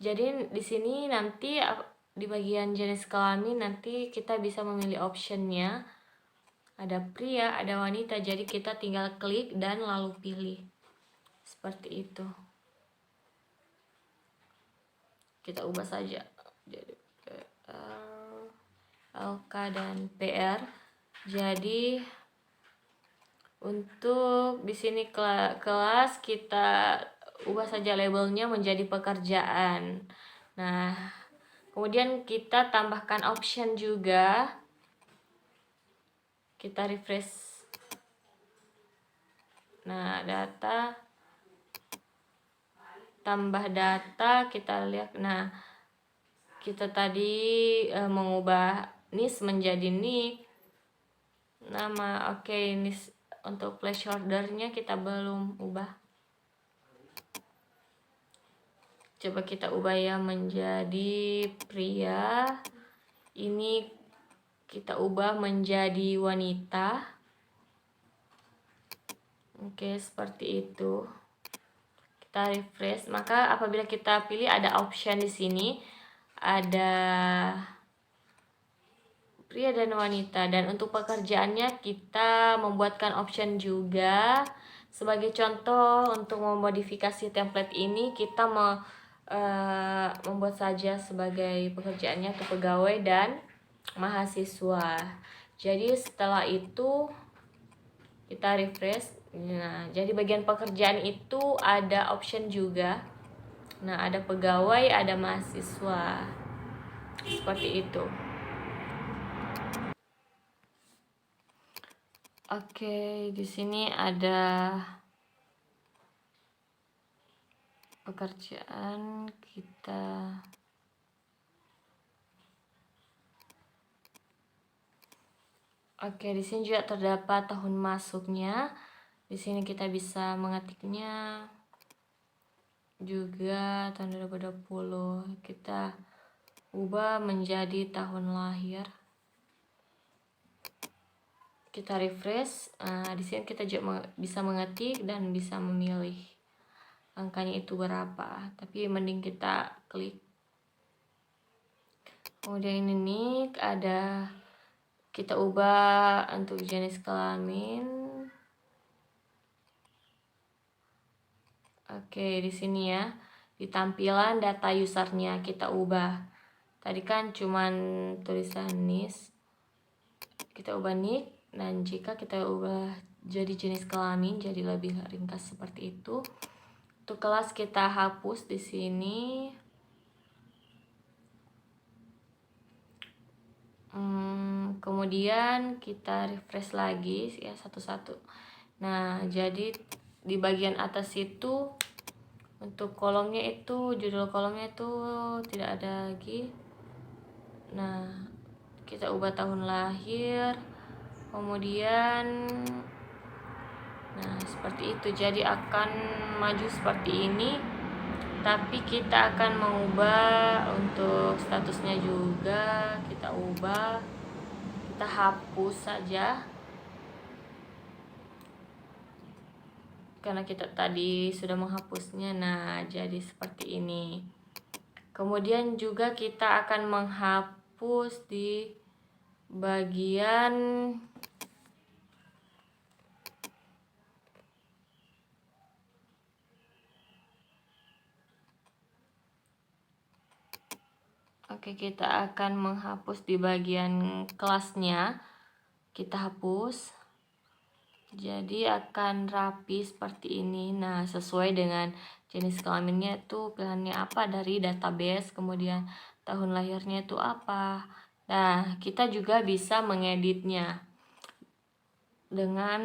Jadi di sini nanti di bagian jenis kelamin nanti kita bisa memilih optionnya. Ada pria, ada wanita. Jadi kita tinggal klik dan lalu pilih. Seperti itu. Kita ubah saja. Jadi LK dan PR. Jadi untuk di sini kelas kita ubah saja labelnya menjadi pekerjaan. Nah, kemudian kita tambahkan option juga. Kita refresh. Nah, data, tambah data, kita lihat. Nah, kita tadi mengubah NIS menjadi NIK. Nama, oke, NIS untuk placeholder-nya kita belum ubah. Coba kita ubah ya menjadi pria. Ini kita ubah menjadi wanita. Oke, seperti itu. Kita refresh. Maka apabila kita pilih ada option di sini, ada pria dan wanita, dan untuk pekerjaannya kita membuatkan option juga. Sebagai contoh untuk memodifikasi template ini kita membuat saja sebagai pekerjaannya untuk pegawai dan mahasiswa. Jadi setelah itu kita refresh. Nah, jadi bagian pekerjaan itu ada option juga. Nah, ada pegawai, ada mahasiswa. Seperti itu. Oke, di sini ada pekerjaan kita. Oke, di sini juga terdapat tahun masuknya. Di sini kita bisa mengetiknya juga tahun 2020. Kita ubah menjadi tahun lahir. Kita refresh. Di sini kita juga bisa mengetik dan bisa memilih angkanya itu berapa. Tapi mending kita klik. Kemudian ini nih ada kita ubah untuk jenis kelamin. Oke, di sini ya. Di tampilan data usernya kita ubah. Tadi kan cuman tulisan NIS. Kita ubah nick. Dan jika kita ubah jadi jenis kelamin, jadi lebih ringkas seperti itu. Untuk kelas kita hapus di sini. Kemudian kita refresh lagi ya satu-satu. Nah, jadi di bagian atas itu untuk kolomnya itu, judul kolomnya itu tidak ada lagi. Nah, kita ubah tahun lahir. Kemudian nah, seperti itu. Jadi akan maju seperti ini. Tapi kita akan mengubah untuk statusnya juga. Kita ubah. Kita hapus saja. Karena kita tadi sudah menghapusnya. Nah, jadi seperti ini. Kemudian juga kita akan menghapus di bagian Oke, kita akan menghapus di bagian kelasnya. Kita hapus. Jadi akan rapi seperti ini. Nah, sesuai dengan jenis kelaminnya itu pilihannya apa dari database, kemudian tahun lahirnya itu apa. Nah, kita juga bisa mengeditnya dengan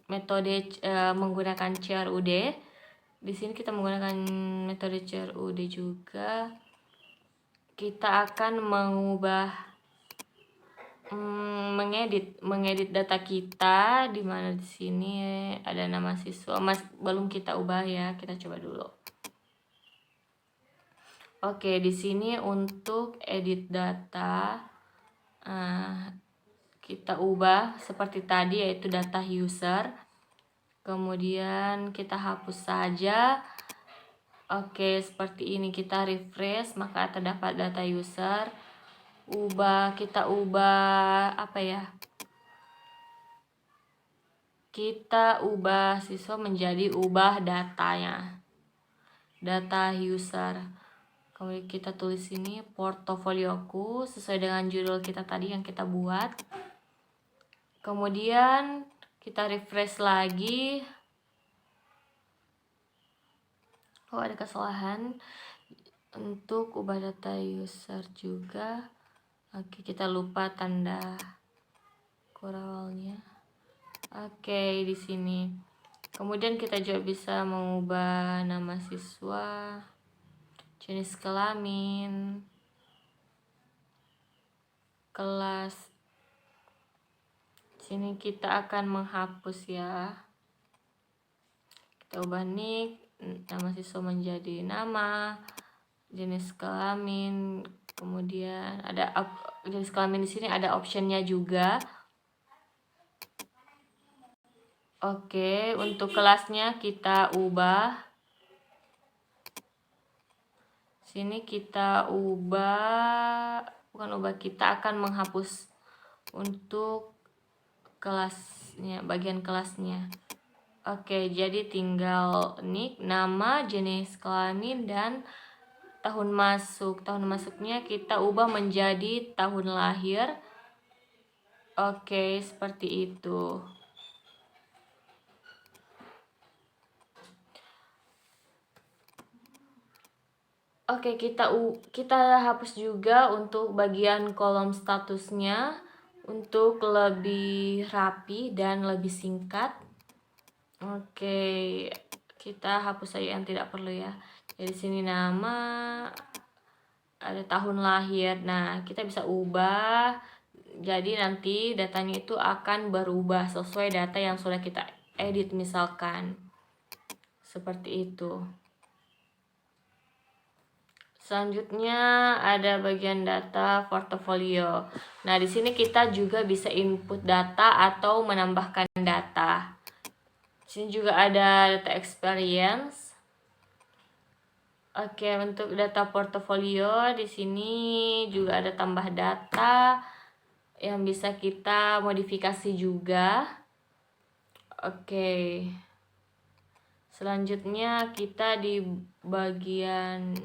metode menggunakan CRUD. Di sini kita menggunakan metode CRUD juga. Kita akan mengedit data kita, di mana di sini ada nama siswa. Belum kita ubah ya, kita coba dulu. Oke, di sini untuk edit data kita ubah seperti tadi, yaitu data user. Kemudian kita hapus saja. Oke, seperti ini. Kita refresh, maka terdapat data user. Kita ubah apa ya? Kita ubah siswa menjadi ubah datanya. Data user. Kemudian kita tulis ini portofolioku sesuai dengan judul kita tadi yang kita buat. Kemudian kita refresh lagi. Oh, ada kesalahan untuk ubah data user juga. Oke, kita lupa tanda kuralnya. Oke, di sini. Kemudian kita juga bisa mengubah nama siswa, jenis kelamin, kelas. Di sini kita akan menghapus ya. Kita ubah nick, nama siswa menjadi nama, jenis kelamin, kemudian ada jenis kelamin di sini ada optionnya juga. Oke, untuk kelasnya kita ubah. Sini kita kita akan menghapus untuk kelasnya, bagian kelasnya. Oke, jadi tinggal nick, nama, jenis kelamin, dan tahun masuk. Tahun masuknya kita ubah menjadi tahun lahir. Oke, seperti itu. Oke, kita hapus juga untuk bagian kolom statusnya untuk lebih rapi dan lebih singkat. Oke, kita hapus saja yang tidak perlu ya. Jadi sini nama, ada tahun lahir. Nah, kita bisa ubah. Jadi nanti datanya itu akan berubah sesuai data yang sudah kita edit misalkan. Seperti itu. Selanjutnya ada bagian data portofolio. Nah, di sini kita juga bisa input data atau menambahkan data. Di sini juga ada data experience. Oke, untuk data portofolio di sini juga ada tambah data yang bisa kita modifikasi juga. Oke. Selanjutnya kita di bagian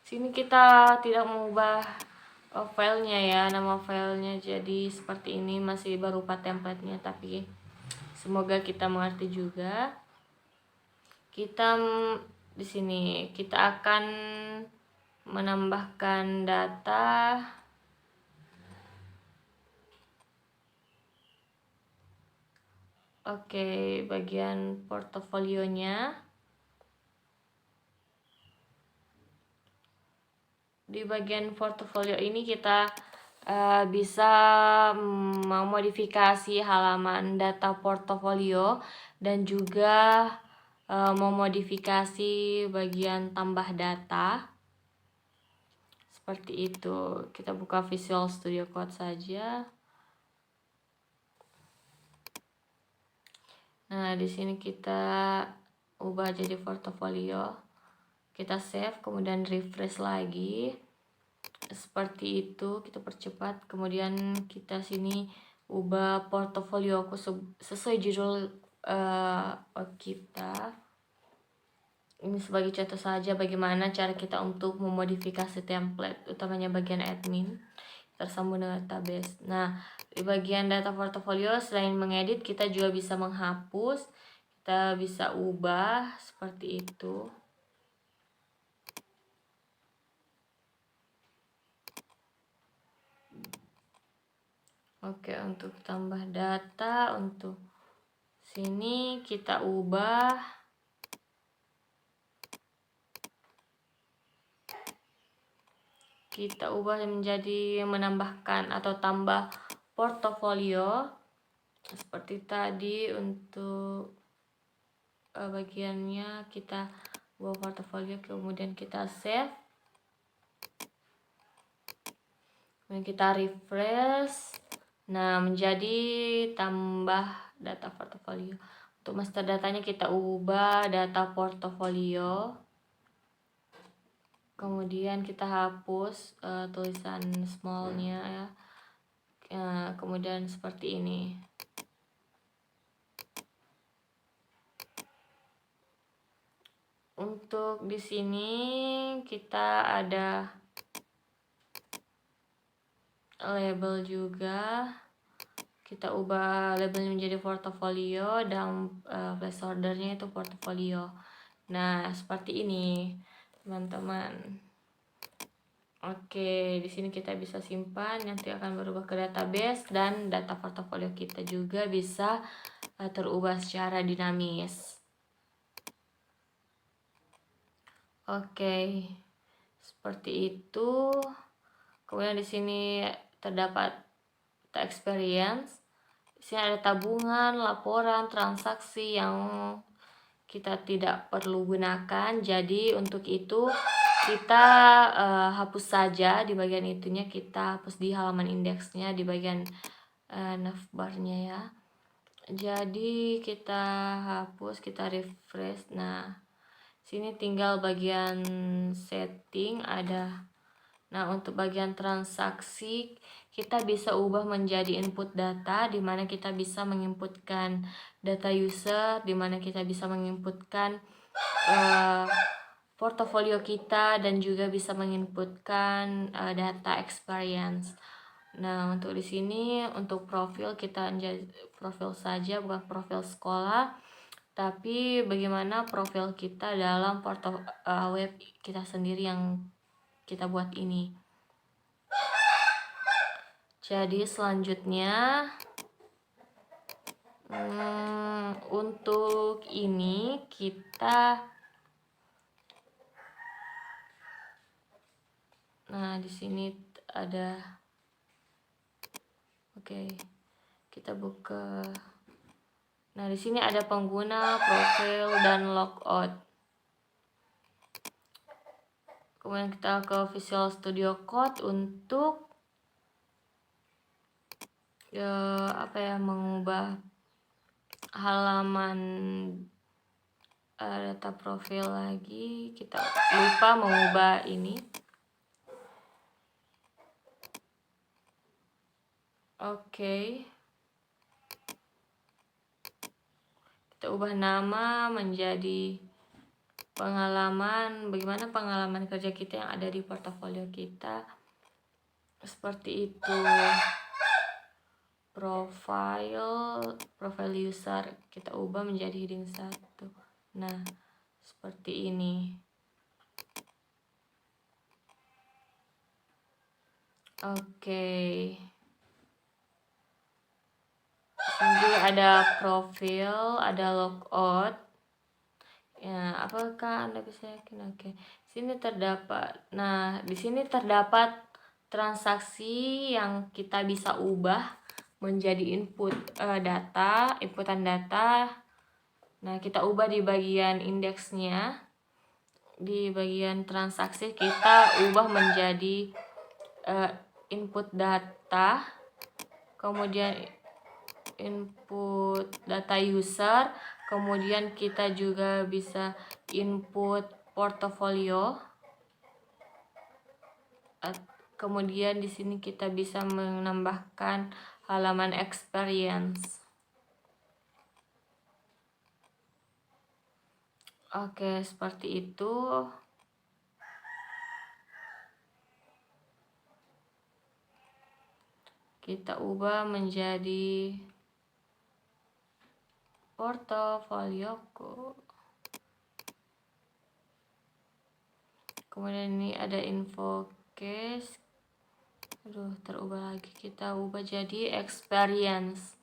sini kita tidak mengubah filenya ya, nama filenya jadi seperti ini, masih berupa template-nya, tapi semoga kita mengerti juga. Kita di sini kita akan menambahkan data. Oke, bagian portofolionya. Di bagian portofolio ini kita bisa memodifikasi halaman data portofolio dan juga memodifikasi bagian tambah data. Seperti itu. Kita buka Visual Studio Code saja. Nah, di sini kita ubah jadi portofolio. Kita save, kemudian refresh lagi. seperti itu, kita percepat. Kemudian kita sini ubah portofolio aku sesuai judul kita. Ini sebagai contoh saja bagaimana cara kita untuk memodifikasi template, utamanya bagian admin tersambung dengan database. Nah, di bagian data portofolio selain mengedit, kita juga bisa menghapus, kita bisa ubah seperti itu. Oke, untuk tambah data, untuk sini kita ubah menjadi menambahkan atau tambah portofolio seperti tadi. Untuk bagiannya kita buat portofolio, kemudian kita save, kemudian kita refresh. Nah, menjadi tambah data portofolio. Untuk master datanya kita ubah data portofolio, kemudian kita hapus tulisan smallnya ya. Kemudian seperti ini. Untuk di sini kita ada label juga, kita ubah labelnya menjadi portofolio dan placeholdernya itu portofolio. Nah, seperti ini teman-teman. Oke, di sini kita bisa simpan, nanti akan berubah ke database, dan data portofolio kita juga bisa terubah secara dinamis. Oke, seperti itu. Kemudian di sini terdapat experience. Di sini ada tabungan, laporan, transaksi yang kita tidak perlu gunakan. Jadi untuk itu kita hapus saja di bagian itunya, kita hapus di halaman indeksnya di bagian navbarnya ya. Jadi kita hapus, kita refresh. Nah, sini tinggal bagian setting ada. Nah, untuk bagian transaksi kita bisa ubah menjadi input data, di mana kita bisa menginputkan data user, di mana kita bisa menginputkan portofolio kita, dan juga bisa menginputkan data experience. Nah, untuk di sini untuk profil kita profil saja, bukan profil sekolah, tapi bagaimana profil kita dalam portal web kita sendiri yang kita buat ini. Jadi selanjutnya untuk ini kita, nah di sini ada, oke, kita buka. Nah, di sini ada pengguna, profil, dan logout. Kemudian kita ke Visual Studio Code untuk mengubah halaman data profil lagi. Kita lupa mengubah ini. Oke. Kita ubah nama menjadi pengalaman, bagaimana pengalaman kerja kita yang ada di portofolio kita. Seperti itu. Profile user kita ubah menjadi heading 1. Nah, seperti ini. Oke. Sini ada profil, ada logout. Ya, apakah Anda bisa yakin? Oke. Sini terdapat. Nah, di sini terdapat transaksi yang kita bisa ubah menjadi inputan data. Nah, kita ubah di bagian indeksnya. Di bagian transaksi kita ubah menjadi input data, kemudian input data user, kemudian kita juga bisa input portofolio. Kemudian di sini kita bisa menambahkan halaman experience. Oke, seperti itu. Kita ubah menjadi portofolioku. Kemudian ini ada info case. Aduh, terubah lagi. Kita ubah jadi experience.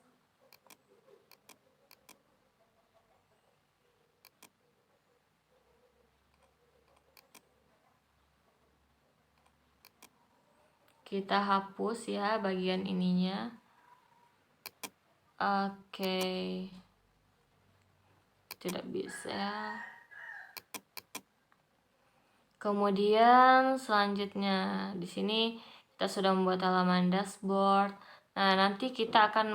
Kita hapus ya bagian ininya. Oke. Tidak bisa. Kemudian selanjutnya di sini kita sudah membuat halaman dashboard. Nah, nanti kita akan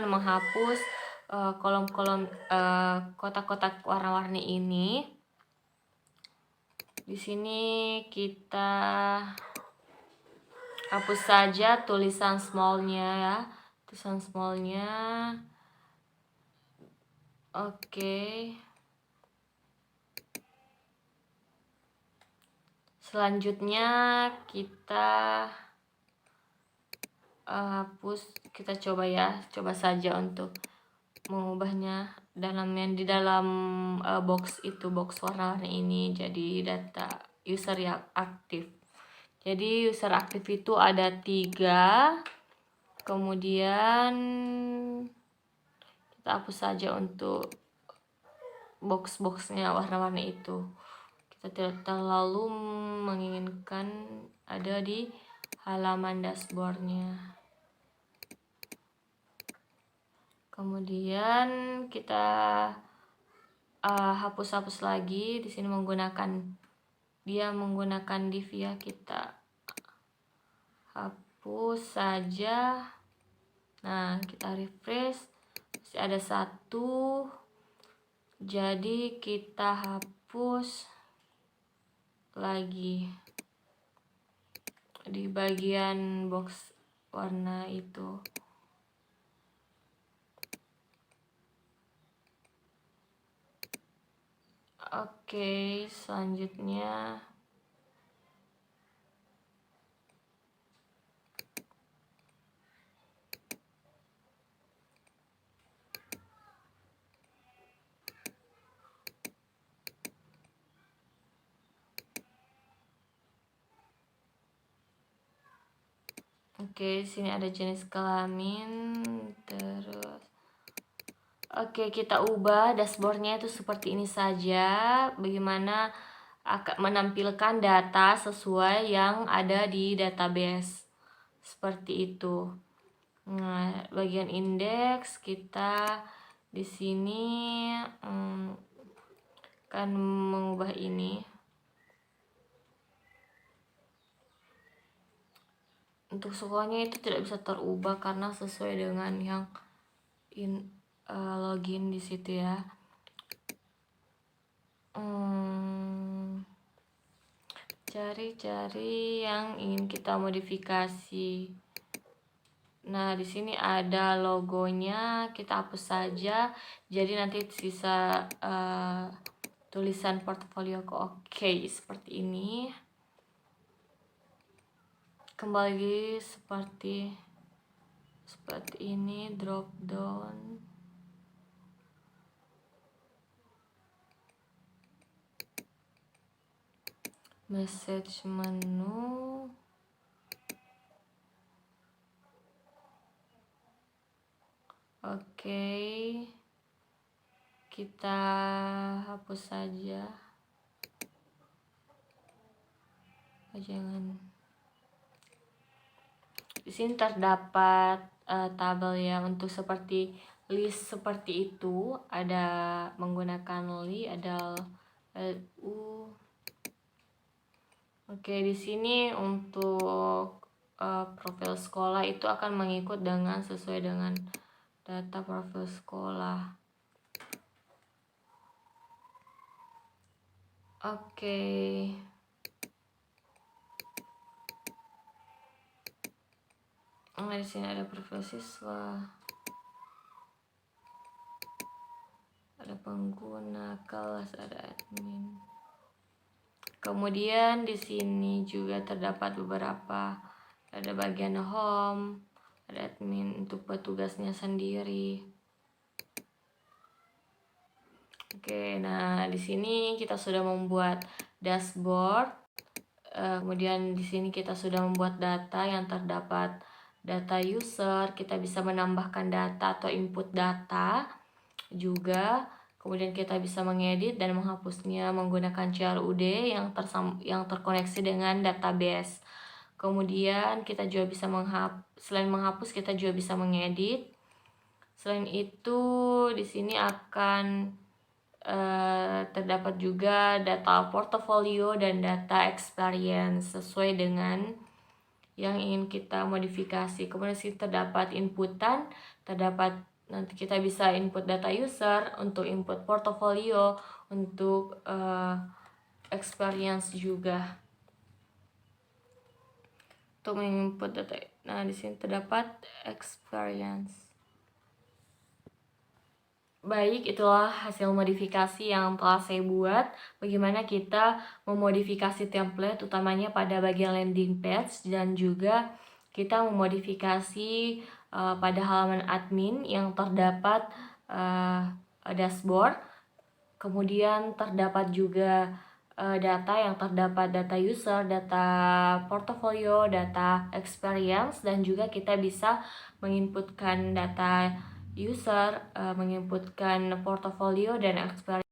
menghapus kolom-kolom kotak-kotak warna-warni ini. Di sini kita hapus saja tulisan small-nya ya. Tulisan small-nya. Oke. Selanjutnya kita hapus, kita coba saja untuk mengubahnya di dalam box warna-warni ini jadi data user yang aktif. Jadi user aktif itu ada 3. Kemudian kita hapus saja untuk box-boxnya warna-warni itu. Kita tidak terlalu menginginkan ada di halaman dashboardnya. Kemudian kita hapus-hapus lagi. Di sini menggunakan div ya, kita hapus saja. Nah, kita refresh, masih ada 1. Jadi kita hapus lagi di bagian box warna itu. Oke, selanjutnya sini ada jenis kelamin, terus kita ubah dashboardnya itu seperti ini saja. Bagaimana akan menampilkan data sesuai yang ada di database, seperti itu. Nah, bagian indeks kita di sini akan mengubah ini. Untuk sekolahnya itu tidak bisa terubah karena sesuai dengan yang login di situ ya. Cari-cari yang ingin kita modifikasi. Nah, di sini ada logonya, kita hapus saja. Jadi nanti sisa tulisan portofolio oke, seperti ini. Kembali seperti ini, drop down. Message menu. Oke. Kita hapus saja. Jangan. Di sini terdapat tabel ya, untuk seperti list seperti itu, ada menggunakan ada LU. Oke, di sini untuk profil sekolah itu akan mengikut sesuai dengan data profil sekolah. Oke. Nah, di sini ada profil siswa, ada pengguna kelas, ada admin. Kemudian di sini juga terdapat beberapa, ada bagian home, ada admin untuk petugasnya sendiri. Oke, nah di sini kita sudah membuat dashboard. Kemudian di sini kita sudah membuat data yang terdapat data user, kita bisa menambahkan data atau input data juga. Kemudian kita bisa mengedit dan menghapusnya menggunakan CRUD yang terkoneksi dengan database. Kemudian kita juga bisa selain menghapus kita juga bisa mengedit. Selain itu di sini akan terdapat juga data portofolio dan data experience sesuai dengan yang ingin kita modifikasi. Kemudian sini terdapat inputan, nanti kita bisa input data user, untuk input portofolio, untuk experience juga. Untuk menginput data. Nah, di sini terdapat experience. Baik, itulah hasil modifikasi yang telah saya buat. Bagaimana kita memodifikasi template, utamanya pada bagian landing page, dan juga kita memodifikasi pada halaman admin yang terdapat dashboard. Kemudian terdapat juga data yang terdapat data user, data portfolio, data experience, dan juga kita bisa menginputkan data user, menginputkan portofolio dan experience.